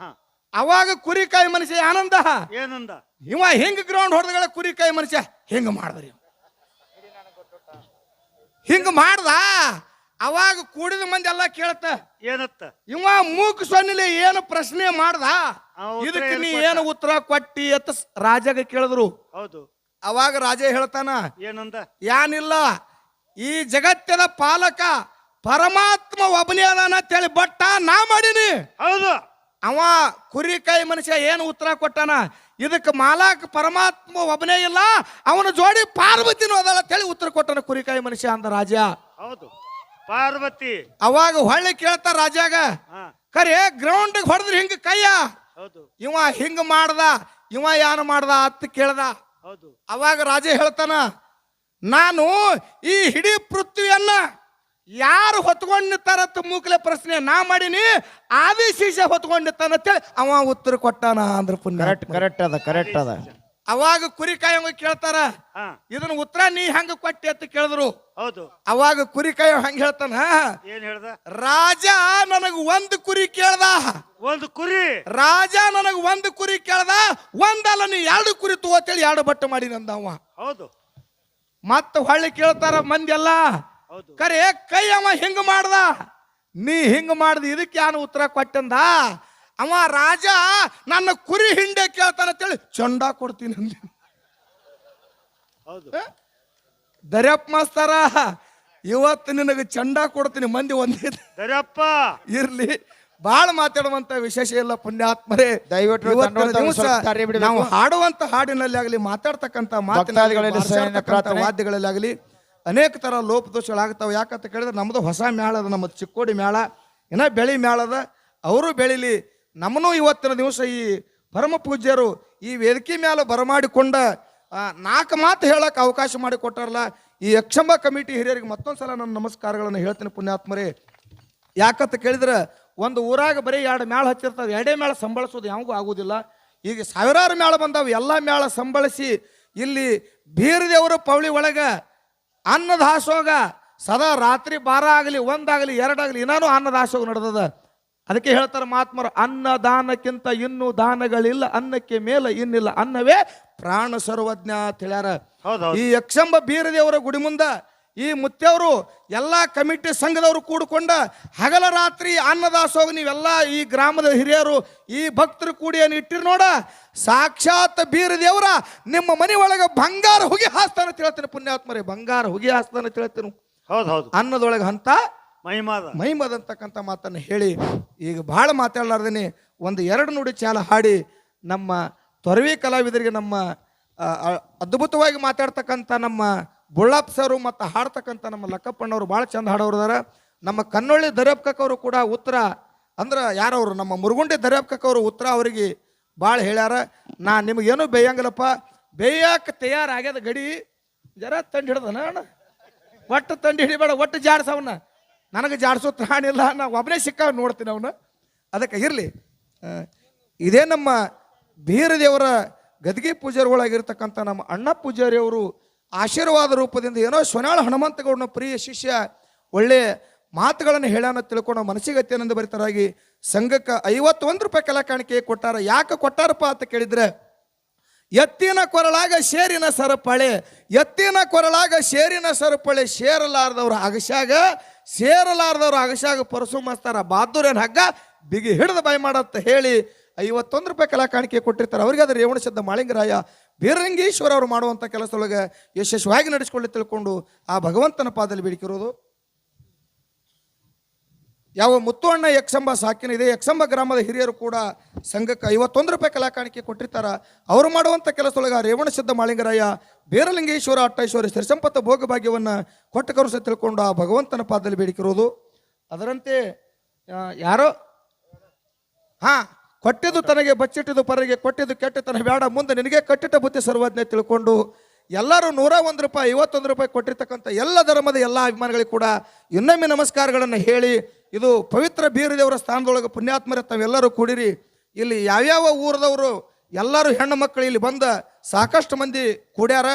ಅವಾಗ ಕುರಿಕಾಯಿ ಮನುಷ್ಯ ಏನಂದ, ಏನಂದ? ಇವ ಹಿಂಗ ಗ್ರೌಂಡ್ ಹೊಡೆದಗಳ ಕುರಿಕಾಯಿ ಮನುಷ್ಯ ಹಿಂಗ ಮಾಡಿದ್ರಿ, ಹಿಂಗ ಮಾಡ್ದ. ಅವಾಗ ಕೂಡಿದ ಮಂದಿ ಎಲ್ಲ ಕೇಳತ್ತ, ಏನತ್ತ? ಇವ ಮೂಕ್ ಸೊನ್ನಿಲೆ ಏನು ಪ್ರಶ್ನೆ ಮಾಡ್ದ, ಇದಕ್ಕೆ ನೀ ಏನು ಉತ್ತರ ಕೊಟ್ಟಿ ಅಂತ ರಾಜಾಗ ಕೇಳಿದ್ರು. ಹೌದು. ಅವಾಗ ರಾಜ ಹೇಳ್ತಾನ, ಏನಂದ? ಏನಿಲ್ಲ, ಈ ಜಗತ್ತದ ಪಾಲಕ ಪರಮಾತ್ಮ ಒಬ್ಬನೇ ಅದಾನ ಅಂತೇಳಿ ಬಟ್ಟ ನಾ ಮಾಡೀನಿ. ಹೌದು. ಅವ ಕುರಿಕಾಯಿ ಮನುಷ್ಯ ಏನು ಉತ್ತರ ಕೊಟ್ಟಾನ, ಇದಕ್ಕೆ ಮಾಲಕ ಪರಮಾತ್ಮ ಒಬ್ಬನೇ ಇಲ್ಲ, ಅವನ ಜೋಡಿ ಪಾರ್ವತಿನೂ ಅದಲ್ಲ ಅಂತೇಳಿ ಉತ್ತರ ಕೊಟ್ಟಾನ ಕುರಿಕಾಯಿ ಮನುಷ್ಯ ಅಂದ ರಾಜ. ಹೌದು. ಪಾರ್ವತಿ. ಅವಾಗ ಹೊಳ್ಳಿ ಕೇಳ್ತಾರ ರಾಜಾಗ, ಹಾ ಖರೆ ಗ್ರೌಂಡ್ ಹೊಡೆದ್ರಿ ಹಿಂಗ ಕೈಯ, ಹೌದು ಇವ ಹಿಂಗ ಮಾಡ್ದ, ಇವ ಯಾನು ಮಾಡ್ದ ಅತ್ತ ಕೇಳ್ದ. ಹೌದು. ಅವಾಗ ರಾಜ ಹೇಳ್ತಾನ, ನಾನು ಈ ಇಡೀ ಪೃಥ್ವಿಯನ್ನ ಯಾರು ಹೊತ್ಕೊಂಡ್ ನಿಂತಾರತ್ತ ಮೂಕಲೆ ಪ್ರಶ್ನೆ ನಾ ಮಾಡೀನಿ, ಆದಿಶೇಷ ಹೊತ್ಕೊಂಡ್ ನಿಂತಾನಂತೇಳಿ ಅವ ಉತ್ತರ ಕೊಟ್ಟಾನ ಅಂದ್ರ ಪುಣ್ಯ. ಕರೆಕ್ಟ್ ಅದ. ಅವಾಗ ಕುರಿ ಕಾಯಂಗ ಕೇಳ್ತಾರ, ಹಾ ಇದನ್ನ ಉತ್ತರ ನೀ ಹಂಗ ಕೊಟ್ಟಿ ಅಂತ ಕೇಳಿದ್ರು. ಹೌದು. ಅವಾಗ ಕುರಿ ಕಾಯ ಹಂಗ ಹೇಳ್ತಾನ, ಏನ್ ಹೇಳ್ದ? ರಾಜ ನನಗ್ ಒಂದು ಕುರಿ ಕೇಳ್ದ, ಒಂದು ಕುರಿ. ರಾಜ ನನಗ್ ಒಂದು ಕುರಿ ಕೇಳ್ದ, ಒಂದಲ್ಲ ನೀ 2 ಕುರಿ ತಗೋತೇಳಿ 2 ಬಟ್ಟು ಮಾಡಿ ನಂದವ. ಹೌದು. ಮತ್ತ ಹೊಳ್ಳಿ ಕೇಳ್ತಾರ ಮಂದಿ ಎಲ್ಲ, ಹೌದು. ಕರೆ ಕೈ ಅವ ಹಿಂಗ ಮಾಡ್ದ, ನೀ ಹಿಂಗ ಮಾಡ್ದ, ಇದಕ್ಕೆ ಯಾನು ಉತ್ತರ ಕೊಟ್ಟಂದ. ಅವ ರಾಜ ನನ್ನ ಕುರಿ ಹಿಂಡೆ ಕೇಳ್ತಾನ ಅಂತೇಳಿ ಚಂಡ ಕೊಡ್ತೀನಿ ಅಂದ. ಹೌದು. ದರ್ಯಪ್ಪ ಮಾಸ್ತರ, ಇವತ್ತು ನಿನಗೆ ಚಂಡ ಕೊಡ್ತೀನಿ. ಮಂದಿ ಒಂದೇ ದರ್ಯಪ್ಪ ಇರ್ಲಿ, ಬಾಳ ಮಾತಾಡುವಂತ ವಿಶೇಷ ಇಲ್ಲ ಪುಣ್ಯಾತ್ಮರೇ. ದಯವಿಟ್ಟು ಇವತ್ತಿನ ತಂಡವನ್ನು ದಿವಸ ಸ್ವಲ್ಪ ಕಾರ್ಯ ಬಿಡಬೇಕು. ನಾವು ಹಾಡುವಂತ ಹಾಡಿನಲ್ಲಿ ಆಗಲಿ, ಮಾತಾಡ್ತಕ್ಕಂಥ ಭಕ್ತಾದಿಗಳಲ್ಲಿ ಸಹಾಯನ ಪ್ರಾರ್ಥನೆ. ವಾದ್ಯಗಳಲ್ಲಿ ಆಗಲಿ ಅನೇಕ ತರ ಲೋಪದೋಷಗಳಾಗ್ತಾವೆ. ಯಾಕಂತ ಕೇಳಿದ್ರೆ ನಮ್ದು ಹೊಸ ಮ್ಯಾಳ ಅದ, ನಮ್ಮ ಚಿಕ್ಕೋಡಿ ಮ್ಯಾಳ ಇನ್ನ ಬೆಳಿ ಮ್ಯಾಳ ಅದ, ಅವರು ಬೆಳಿಲಿ. ನಮ್ಮನ್ನು ಇವತ್ತಿನ ದಿವಸ ಈ ಪರಮ ಪೂಜ್ಯರು ಈ ವೇದಿಕೆ ಮ್ಯಾಲ ಬರಮಾಡಿಕೊಂಡ 4 ಮಾತು ಹೇಳಕ್ ಅವಕಾಶ ಮಾಡಿ ಕೊಟ್ಟಾರಲ್ಲ, ಈ ಯಕ್ಷಂಬ ಕಮಿಟಿ ಹಿರಿಯರಿಗೆ ಮತ್ತೊಂದ್ಸಲ ನನ್ನ ನಮಸ್ಕಾರಗಳನ್ನು ಹೇಳ್ತೀನಿ ಪುಣ್ಯಾತ್ಮರೇ. ಯಾಕಂತ ಕೇಳಿದ್ರೆ ಒಂದು ಊರಾಗ ಬರೀ 2 ಮ್ಯಾಳ ಹಚ್ಚಿರ್ತಾವೆ, 2 ಮ್ಯಾಳ ಸಂಬಳಿಸೋದು ಯಾವಾಗೂ ಆಗುದಿಲ್ಲ. ಈಗ ಸಾವಿರಾರು ಮ್ಯಾಳ ಬಂದಾವ, ಎಲ್ಲ ಮ್ಯಾಳ ಸಂಬಳಿಸಿ ಇಲ್ಲಿ ಬೀರದೇವರ ಪೌಳಿ ಒಳಗ ಅನ್ನದಾಸೋಗ ಸದಾ ರಾತ್ರಿ 12 ಆಗಲಿ 1 ಆಗಲಿ 2 ಆಗಲಿ ಇನ್ನೂ ಅನ್ನದಾಸೋಗ ನಡೆದದ. ಅದಕ್ಕೆ ಹೇಳ್ತಾರೆ ಮಹಾತ್ಮರು, ಅನ್ನದಾನಕ್ಕಿಂತ ಇನ್ನೂ ದಾನಗಳಿಲ್ಲ, ಅನ್ನಕ್ಕೆ ಮೇಲೆ ಇನ್ನಿಲ್ಲ, ಅನ್ನವೇ ಪ್ರಾಣ ಸರ್ವಜ್ಞ ಅಂತ ಹೇಳ್ಯಾರ. ಈ ಯಕ್ಷಂಬ ಬೀರದೇವರ ಗುಡಿ ಮುಂದ ಈ ಮುತ್ತೆಯವರು ಎಲ್ಲಾ ಕಮಿಟಿ ಸಂಘದವರು ಕೂಡಿಕೊಂಡ ಹಗಲ ರಾತ್ರಿ ಅನ್ನದಾಸೋಗ ನೀವೆಲ್ಲ ಈ ಗ್ರಾಮದ ಹಿರಿಯರು ಈ ಭಕ್ತರು ಕೂಡಿ ಏನು ಇಟ್ಟಿರ್ ನೋಡ, ಸಾಕ್ಷಾತ್ ಬೀರದೇವರ ನಿಮ್ಮ ಮನೆ ಒಳಗೆ ಬಂಗಾರ ಹುಗಿ ಹಾಸ್ತಾನ ಹೇಳ್ತೀನಿ ಪುಣ್ಯಾತ್ಮರೇ. ಬಂಗಾರ ಹುಗಿ ಹಾಸ್ತಾನ ಹೇಳ್ತೀನಿ. ಹೌದು ಹೌದು. ಅನ್ನದೊಳಗೆ ಅಂತ ಮಹಿಮದ ಅಂತಕ್ಕಂಥ ಮಾತನ್ನು ಹೇಳಿ ಈಗ ಬಹಳ ಮಾತಾಡಲಾರ್ದೇನೆ 1-2 ನುಡಿ ಚಾಲ ಹಾಡಿ ನಮ್ಮ ತೊರವಿ ಕಲಾವಿದರಿಗೆ, ನಮ್ಮ ಅದ್ಭುತವಾಗಿ ಮಾತಾಡ್ತಕ್ಕಂಥ ನಮ್ಮ ಬುಳ್ಳಪ್ಪ ಸರು ಮತ್ತು ಹಾಡ್ತಕ್ಕಂಥ ನಮ್ಮ ಲಕ್ಕಪ್ಪಣ್ಣವರು ಭಾಳ ಚಂದ ಹಾಡೋರು. ನಮ್ಮ ಕನ್ನೊಳ್ಳಿ ದರ್ಯಪ್ಕಕ್ಕವರು ಕೂಡ ಉತ್ತರ ಅಂದ್ರೆ ಯಾರವರು ನಮ್ಮ ಮುರುಗುಂಡಿ ದರ್ಯಪ್ಕಕ್ಕವರು ಉತ್ತರ ಅವರಿಗೆ ಭಾಳ ಹೇಳ್ಯಾರ. ನಾ ನಿಮಗೇನು ಬೇಯಂಗಿಲ್ಲಪ್ಪ, ಬೇಯಕ್ಕೆ ತಯಾರಾಗ್ಯದ ಗಡಿ ಜರ ತಂಡು ಹಿಡ್ದನ ಅಣ್ಣ, ಒಟ್ಟು ತಂಡು ಹಿಡಿಬೇಡ, ಒಟ್ಟು ಜಾಡ್ಸವನ್ನ. ನನಗೆ ಜಾಡ್ಸೋ ತ್ರಾಣಿಲ್ಲ, ನಾ ಒಬ್ಬನೇ ಸಿಕ್ಕ ನೋಡ್ತೀನಿ ಅವನು. ಅದಕ್ಕೆ ಇರಲಿ, ಇದೇ ನಮ್ಮ ಬೀರದೇವರ ಗದ್ಗೆ ಪೂಜಾರಿಗಳಾಗಿರ್ತಕ್ಕಂಥ ನಮ್ಮ ಅಣ್ಣ ಪೂಜಾರಿಯವರು ಆಶೀರ್ವಾದ ರೂಪದಿಂದ ಏನೋ ಸೊನಾಳ ಹನುಮಂತಗೌಡನ ಪ್ರಿಯ ಶಿಷ್ಯ ಒಳ್ಳೆ ಮಾತುಗಳನ್ನು ಹೇಳ್ಯಾನ ತಿಳ್ಕೊಂಡು ಮನಸ್ಸಿಗೆ ಅತ್ಯನಂದ ಭರಿತರಾಗಿ ಸಂಘಕ್ಕೆ 51 ರೂಪಾಯಿ ಕಲಾ ಕಾಣಿಕೆ ಕೊಟ್ಟಾರ. ಯಾಕೆ ಕೊಟ್ಟಾರಪ್ಪ ಅಂತ ಕೇಳಿದ್ರೆ, ಎತ್ತಿನ ಕೊರಳಾಗ ಶೇರಿನ ಸರಪಳೆ, ಎತ್ತಿನ ಕೊರಳಾಗ ಶೇರಿನ ಸರಪಳೆ, ಸೇರಲಾರದವ್ರ ಅಗಸ್ಯಾಗ ಪರಸು ಮಾಸ್ತಾರ ಬಹದ್ದೂರನ್ ಹಗ್ಗ ಬಿಗಿ ಹಿಡಿದು ಬಾಯಿ ಮಾಡತ್ತ ಹೇಳಿ 51 ರೂಪಾಯಿ ಕಲಾ ಕಾಣಿಕೆ ಕೊಟ್ಟಿರ್ತಾರೆ. ಅವರಿಗೆ ಅದು ರೇವಣ ಶಬ್ದ ಮಾಳಿಂಗರಾಯ ಬೀರರಂಗೇಶ್ವರ ಅವರು ಮಾಡುವಂಥ ಕೆಲಸದೊಳಗೆ ಯಶಸ್ವಿಯಾಗಿ ನಡೆಸಿಕೊಳ್ಳಿ ತಿಳ್ಕೊಂಡು ಆ ಭಗವಂತನ ಪಾದದಲ್ಲಿ ಬೇಡಿಕಿರೋದು. ಯಾವ ಮುತ್ತುವಣ್ಣ ಯಕ್ಷಂಬ ಸಾಕಿನ ಇದೆ, ಯಕ್ಷಂಬ ಗ್ರಾಮದ ಹಿರಿಯರು ಕೂಡ ಸಂಘಕ್ಕೆ 51 ರೂಪಾಯಿ ಕಲಾ ಕಾಣಿಕೆ ಕೊಟ್ಟಿರ್ತಾರ. ಅವರು ಮಾಡುವಂಥ ಕೆಲಸದೊಳಗೆ ರೇವಣ ಸಿದ್ಧ ಮಾಳಿಂಗರಾಯ ಬೀರಲಿಂಗೇಶ್ವರ ಅಟ್ಟೈಶ್ವರ ಸಿರಿಸಂಪತ್ತ ಭೋಗಭಾಗ್ಯವನ್ನು ಕೊಟ್ಟ ಕರುಸ ತಿಳ್ಕೊಂಡು ಆ ಭಗವಂತನ ಪಾದದಲ್ಲಿ ಬೇಡಿಕಿರೋದು. ಅದರಂತೆ ಯಾರೋ ಕೊಟ್ಟಿದ್ದು ತನಗೆ ಬಚ್ಚಿಟ್ಟಿದ್ದು ಪರಗೆ, ಕೊಟ್ಟಿದ್ದು ಕೆಟ್ಟತನ ಬೇಡ, ಮುಂದೆ ನಿನಗೆ ಕಟ್ಟಿಟ್ಟ ಬುದ್ಧಿ ಸರ್ವಜ್ಞ ತಿಳ್ಕೊಂಡು ಎಲ್ಲರೂ 101 ರೂಪಾಯಿ 51 ರೂಪಾಯಿ ಕೊಟ್ಟಿರ್ತಕ್ಕಂಥ ಎಲ್ಲ ಧರ್ಮದ ಎಲ್ಲ ಅಭಿಮಾನಿಗಳಿಗೆ ಕೂಡ ಇನ್ನೊಮ್ಮೆ ನಮಸ್ಕಾರಗಳನ್ನು ಹೇಳಿ, ಇದು ಪವಿತ್ರ ಬೀರದೇವರ ಸ್ಥಾನದೊಳಗೆ ಪುಣ್ಯಾತ್ಮರೇ ತಾವೆಲ್ಲರೂ ಕೂಡಿರಿ. ಇಲ್ಲಿ ಯಾವ್ಯಾವ ಊರದವರು ಎಲ್ಲರೂ ಹೆಣ್ಣು ಮಕ್ಕಳು ಇಲ್ಲಿ ಬಂದ ಸಾಕಷ್ಟು ಮಂದಿ ಕೂಡ್ಯಾರ.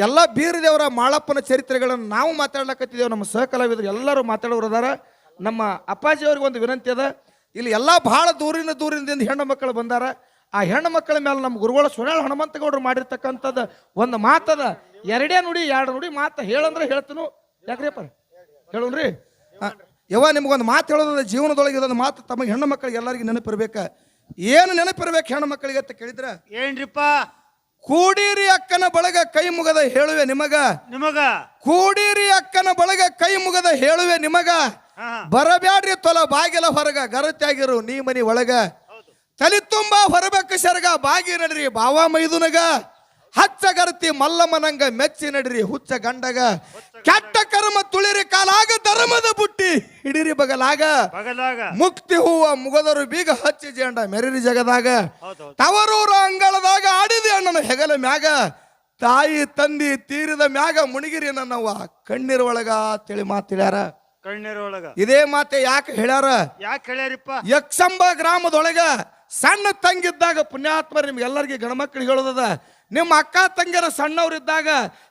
ಎಲ್ಲ ಬೀರದೇವರ ಮಾಳಪ್ಪನ ಚರಿತ್ರೆಗಳನ್ನು ನಾವು ಮಾತಾಡ್ಲಕತ್ತಿದ್ದೇವೆ, ನಮ್ಮ ಸಹಕಲಾವಿದರು ಎಲ್ಲರೂ ಮಾತಾಡೋರು ಅದಾರ. ನಮ್ಮ ಅಪ್ಪಾಜಿಯವ್ರಿಗೆ ಒಂದು ವಿನಂತಿ ಅದ, ಇಲ್ಲಿ ಎಲ್ಲ ಭಾಳ ದೂರದಿಂದ ಹೆಣ್ಣು ಮಕ್ಕಳು ಬಂದಾರ. ಆ ಹೆಣ್ಣು ಮಕ್ಕಳ ಮೇಲೆ ನಮ್ಮ ಗುರುಗಳು ಸೊನಾಳ ಹನುಮಂತಗೌಡರು ಮಾಡಿರ್ತಕ್ಕಂಥದ್ದು ಒಂದು ಮಾತದ, 2 ನುಡಿ ಮಾತು ಹೇಳಂದ್ರೆ ಹೇಳ್ತೀನು. ಯಾಕ್ರಿಪ್ಪ ಹೇಳೋನ್ರಿ ಯವ್ವ, ನಿಮ್ಗೊಂದು ಮಾತು ಹೇಳೋದ ಜೀವನದೊಳಗೆ ಇದೊಂದು ಮಾತು ತಮಗೆ ಹೆಣ್ಣು ಮಕ್ಕಳಿಗೆ ಎಲ್ಲರಿಗೂ ನೆನಪಿರ್ಬೇಕ. ಏನು ನೆನಪಿರ್ಬೇಕು ಹೆಣ್ಣು ಮಕ್ಕಳಿಗೆ ಅಂತ ಕೇಳಿದ್ರೆ, ಏನ್ರಿಪ್ಪ? ಕೂಡೀರಿ ಅಕ್ಕನ ಬಳಗ ಕೈ ಮುಗದ ಹೇಳುವೆ ನಿಮಗ, ಕೂಡೀರಿ ಅಕ್ಕನ ಬಳಗ ಕೈ ಮುಗದ ಹೇಳುವೆ ನಿಮಗ, ಬರಬ್ಯಾಡ್ರಿ ತೊಲ ಬಾಗಿಲ ಹೊರಗ ಗರತ್ಯಾಗಿರು ನೀ ಮನಿ ಒಳಗ, ತಲೆ ತುಂಬ ಹೊರಬೇಕು ಸರಗ ಬಾಗಿ ನಡ್ರಿ ಬಾವ ಮೈದುನಗ, ಹಚ್ಚಗರ್ತಿ ಮಲ್ಲಮ್ಮನಂಗ ಮೆಚ್ಚಿ ನಡಿರಿ ಹುಚ್ಚ ಗಂಡಗ ಕೆಟ್ಟ ಕರ್ಮ ತುಳಿರಿ ಕಾಲಾಗ ಧರ್ಮದ ಬುಟ್ಟಿ ಹಿಡಿರಿ ಬಗಲಾಗ ಮುಕ್ತಿ ಹೂವ ಮುಗದರು ಬೀಗ ಹಚ್ಚಿ ಜೇಂಡ ಮೆರಿರಿ ಜಗದಾಗ ತವರೂರ ಅಂಗಳದಾಗ ಆಡಿದೆ ಅಣ್ಣನ ಹೆಗಲ ಮ್ಯಾಗ ತಾಯಿ ತಂದಿ ತೀರಿದ ಮ್ಯಾಗ ಮುಣಿಗಿರಿ ನನ್ನವ್ವ ಕಣ್ಣೀರ್ ಒಳಗ ತಿಳಿ ಮಾತಿಳ್ಯಾರ. ಕಣ್ಣೀರೊಳಗ ಇದೇ ಮಾತೆ ಯಾಕೆ ಹೇಳ್ಯಾರ? ಯಾಕೆ ಹೇಳ್ಯಾರಿಪ್ಪ? ಯಕ್ಷಂಬ ಗ್ರಾಮದೊಳಗ ಸಣ್ಣ ತಂಗಿದ್ದಾಗ ಪುಣ್ಯಾತ್ಮ ನಿಮ್ಗೆಲ್ಲರಿಗೆ ಗಣಮಕ್ಳಿಗೆ ಹೇಳೋದದ, ನಿಮ್ಮ ಅಕ್ಕ ತಂಗಿಯರ ಸಣ್ಣವ್ರಿದ್ದಾಗ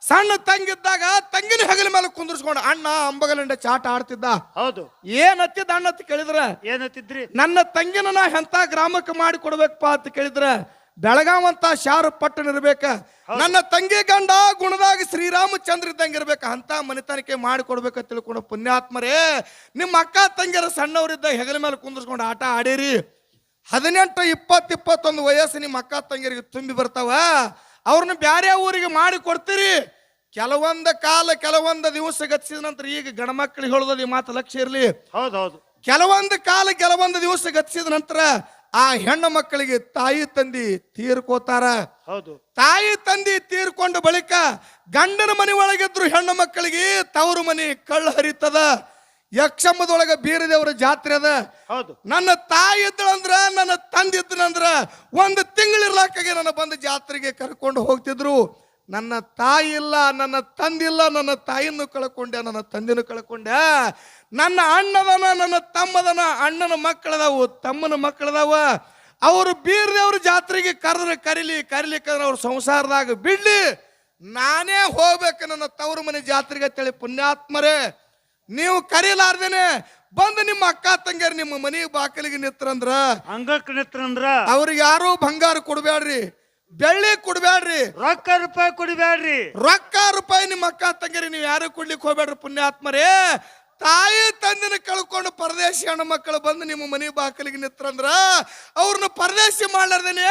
ಸಣ್ಣ ತಂಗಿದ್ದಾಗ ತಂಗಿನ ಹೆಗಲ ಮೇಲೆ ಕುಂದ್ರಿಸ್ಕೊಂಡು ಅಣ್ಣ ಅಂಬಗಲಿಂದ ಚಾಟ ಆಡ್ತಿದ್ದ. ಹೌದು. ಏನ್ ಹತ್ತಿದ್ದ ಅಣ್ಣ ಅಂತ ಕೇಳಿದ್ರ, ಏನತ್ತಿದ್ರಿ? ನನ್ನ ತಂಗಿನ ನಾ ಎಂತ ಗ್ರಾಮಕ್ಕೆ ಮಾಡಿ ಕೊಡ್ಬೇಕಪ್ಪ ಅಂತ ಕೇಳಿದ್ರ ಬೆಳಗಾವ್ ಅಂತ ಶಾರು ಪಟ್ಟಣ ಇರ್ಬೇಕ, ನನ್ನ ತಂಗಿ ಗಂಡ ಗುಣದಾಗ ಶ್ರೀರಾಮಚಂದ್ರ ಇದ್ದಂಗೆ ಇರ್ಬೇಕ, ಅಂತ ಮನೆತನಕ್ಕೆ ಮಾಡಿ ಕೊಡ್ಬೇಕ ತಿಳ್ಕೊಂಡು ಪುಣ್ಯಾತ್ಮರೇ ನಿಮ್ಮ ಅಕ್ಕ ತಂಗಿಯರ ಸಣ್ಣವರಿದ್ದ ಹೆಗಲ ಮೇಲೆ ಕುಂದ್ರಿಸ್ಕೊಂಡು ಆಟ ಆಡಿರಿ. 18, 20, 21 ವಯಸ್ಸು ನಿಮ್ಮ ಅಕ್ಕ ತಂಗಿಯರಿಗೆ ತುಂಬಿ ಬರ್ತಾವ, ಅವ್ರನ್ನ ಬ್ಯಾರೆ ಊರಿಗೆ ಮಾಡಿ ಕೊಡ್ತೀರಿ. ಕೆಲವೊಂದು ದಿವಸ ಗತಿಸಿದ ನಂತರ ಈಗ ಗಣಮಕ್ಕಳಿಗೆ ಹೇಳೋದು ಈ ಮಾತು ಲಕ್ಷ್ಯ ಇರಲಿ. ಹೌದೌದು. ಕೆಲವೊಂದು ದಿವಸ ಗತಿಸಿದ ನಂತರ ಆ ಹೆಣ್ಣು ಮಕ್ಕಳಿಗೆ ತಾಯಿ ತಂದಿ ತೀರ್ಕೋತಾರ. ಹೌದು. ತಾಯಿ ತಂದಿ ತೀರ್ಕೊಂಡ ಬಳಿಕ ಗಂಡನ ಮನೆ ಒಳಗಿದ್ರು ಹೆಣ್ಣು ಮಕ್ಕಳಿಗೆ ತವರು ಮನೆ ಕಳ್ಳ ಹರಿತದ. ಯಕ್ಷಂಬದೊಳಗ ಬೀರದೇವರ ಜಾತ್ರೆ ಅದ. ಹೌದು. ನನ್ನ ತಾಯಿ ಇದ್ದಳಂದ್ರ ನನ್ನ ತಂದೆ ಇದ್ದನಂದ್ರ ಒಂದು ತಿಂಗಳಿರ್ಲಾಕಾಗೆ ನನ್ನ ಬಂದು ಜಾತ್ರೆಗೆ ಕರ್ಕೊಂಡು ಹೋಗ್ತಿದ್ರು. ನನ್ನ ತಾಯಿ ಇಲ್ಲ, ನನ್ನ ತಂದಿಲ್ಲ, ನನ್ನ ತಾಯಿಯನ್ನು ಕಳ್ಕೊಂಡೆ, ನನ್ನ ತಂದೆನೂ ಕಳ್ಕೊಂಡೆ. ನನ್ನ ಅಣ್ಣದನ, ನನ್ನ ತಮ್ಮದನ, ಅಣ್ಣನ ಮಕ್ಕಳದಾವು, ತಮ್ಮನ ಮಕ್ಕಳದಾವ. ಅವರು ಬೀರದೇವ್ರ ಜಾತ್ರೆಗೆ ಕರಿಲಿಕ್ಕಂದ್ರೆ ಅವ್ರ ಸಂಸಾರದಾಗ ಬಿಡ್ಲಿ, ನಾನೇ ಹೋಗ್ಬೇಕು ನನ್ನ ತವರು ಮನೆ ಜಾತ್ರೆಗೆ ಅಂತೇಳಿ ಪುಣ್ಯಾತ್ಮರೇ ನೀವು ಕರೀಲಾರ್ದೇನೆ ಬಂದು ನಿಮ್ಮ ಅಕ್ಕ ತಂಗಿಯರು ನಿಮ್ಮ ಮನೆ ಬಾಕಲಿಗೆ ನಿತ್ರಂದ್ರ ಅಂಗಕ್ಕೆ ನಿತ್ರಂದ್ರ ಅವ್ರಿಗೆ ಯಾರು ಬಂಗಾರ ಕೊಡ್ಬೇಡ್ರಿ, ಬೆಳ್ಳಿ ಕೊಡ್ಬೇಡ್ರಿ, ರೊಕ್ಕ ರೂಪಾಯಿ ಕೊಡ್ಬೇಡ್ರಿ. ರೊಕ್ಕ ರೂಪಾಯಿ ನಿಮ್ಮ ಅಕ್ಕ ತಂಗಿಯರಿಗೆ ನೀವು ಯಾರು ಕೊಡ್ಲಿಕ್ಕೆ ಹೋಗ್ಬೇಡ್ರಿ ಪುಣ್ಯಾತ್ಮರೇ. ತಾಯಿ ತಂದಿನ ಕಳ್ಕೊಂಡು ಪರದೇಶಿ ಹೆಣ್ಣು ಮಕ್ಕಳು ಬಂದು ನಿಮ್ಮ ಮನೆ ಬಾಕಲಿಗೆ ನಿತ್ರಂದ್ರ ಅವ್ರನ್ನ ಪರದೇಶಿ ಮಾಡ್ಲಾರ್ದೇನೆ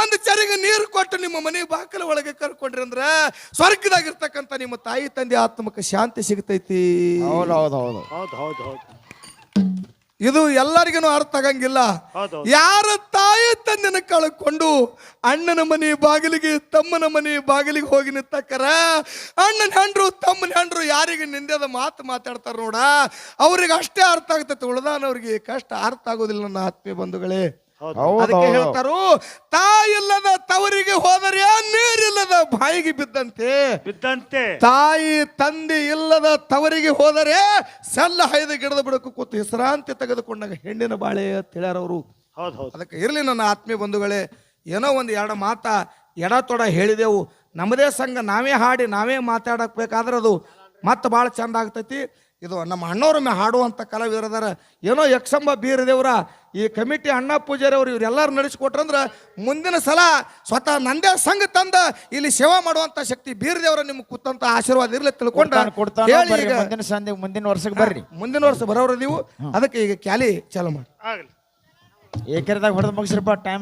ಒಂದು ಚರಿಗೆ ನೀರು ಕೊಟ್ಟು ನಿಮ್ಮ ಮನೆ ಬಾಕಲ ಒಳಗೆ ಕರ್ಕೊಂಡ್ರಿ ಅಂದ್ರ ಸ್ವರ್ಗದಾಗಿರ್ತಕ್ಕಂಥ ನಿಮ್ಮ ತಾಯಿ ತಂದೆ ಆತ್ಮಕ್ಕೆ ಶಾಂತಿ ಸಿಗ್ತೈತಿ. ಇದು ಎಲ್ಲರಿಗೂ ಅರ್ಥ ಆಗಂಗಿಲ್ಲ. ಯಾರ ತಾಯಿ ತಂದೆನ ಕಳ್ಕೊಂಡು ಅಣ್ಣನ ಮನೆ ಬಾಗಿಲಿಗೆ ತಮ್ಮನ ಮನೆ ಬಾಗಿಲಿಗೆ ಹೋಗಿ ನಿಂತಕ್ಕರ ಅಣ್ಣನ ಹೆಂಡ್ರು ತಮ್ಮನ ಹೆಂಡ್ರು ಯಾರಿಗೆ ನಿಂದೆದ ಮಾತು ಮಾತಾಡ್ತಾರ ನೋಡ, ಅವ್ರಿಗೆ ಅಷ್ಟೇ ಅರ್ಥ ಆಗ್ತೈತೆ, ಉಳ್ದಾನವ್ರಿಗೆ ಕಷ್ಟ ಅರ್ಥ ಆಗೋದಿಲ್ಲ. ನನ್ನ ಆತ್ಮೀಯ ಬಂಧುಗಳೇ, ಅದಕ್ಕೆ ಹೇಳ್ತಾರು ತಾಯಿಲ್ಲದ ತವರಿಗೆ ಹೋದರೆ ನೀರಿಲ್ಲದ ಬಾಯಿಗೆ ಬಿದ್ದಂತೆ. ತಾಯಿ ತಂದೆ ಇಲ್ಲದ ತವರಿಗೆ ಹೋದರೆ ಸಲ್ಲ ಹೈದ ಗಿಡದ ಬಿಡಕು ಕೂತು ವಿಶ್ರಾಂತಿ ತೆಗೆದುಕೊಂಡಾಗ ಹೆಣ್ಣಿನ ಬಾಳೆ ತಿಳಿಯಾರವರು. ಅದಕ್ಕೆ ಇರಲಿ ನನ್ನ ಆತ್ಮೀಯ ಬಂಧುಗಳೇ, ಏನೋ ಒಂದು ಎರಡು ಮಾತ ಎಡ ತೊಡ ಹೇಳಿದೆವು. ನಮ್ಮದೇ ಸಂಘ ನಾವೇ ಹಾಡಿ ನಾವೇ ಮಾತಾಡಕ್ ಬೇಕಾದ್ರೆ ಅದು ಮತ್ತೆ ಭಾಳ ಚಂದ ಆಗ್ತೈತಿ. ಇದು ನಮ್ಮ ಅಣ್ಣವ್ರ ಮೇ ಹಾಡುವಂಥ ಕಲಾವಿದರದಾರ. ಏನೋ ಯಕ್ಷಂಬ ಬೀರದೇವ್ರ ಈ ಕಮಿಟಿ ಅಣ್ಣ ಪೂಜಾರಿ ಅವರು ಇವರೆಲ್ಲರೂ ನಡೆಸಿಕೊಟ್ರಂದ್ರೆ ಮುಂದಿನ ಸಲ ಸ್ವತಃ ನಂದೇ ಸಂಘ ತಂದ ಇಲ್ಲಿ ಸೇವಾ ಮಾಡುವಂತ ಶಕ್ತಿ ಬೀರದೇವ್ರ ನಿಮ್ಗೆ ಕೂತಂತ ಆಶೀರ್ವಾದ ಇರ್ಲಿ ತಿಳ್ಕೊಂಡ ಮುಂದಿನ ವರ್ಷಕ್ಕೆ ಬರ್ರಿ. ಮುಂದಿನ ವರ್ಷ ಬರೋರು ನೀವು. ಅದಕ್ಕೆ ಈಗ ಕ್ಯಾಲಿ ಚಾಲು ಮಾಡಿ ಏಕರದಾಗ ಹೊಡೆದು ಮುಗಿಸ್ರಪ್ಪ ಟೈಮ್.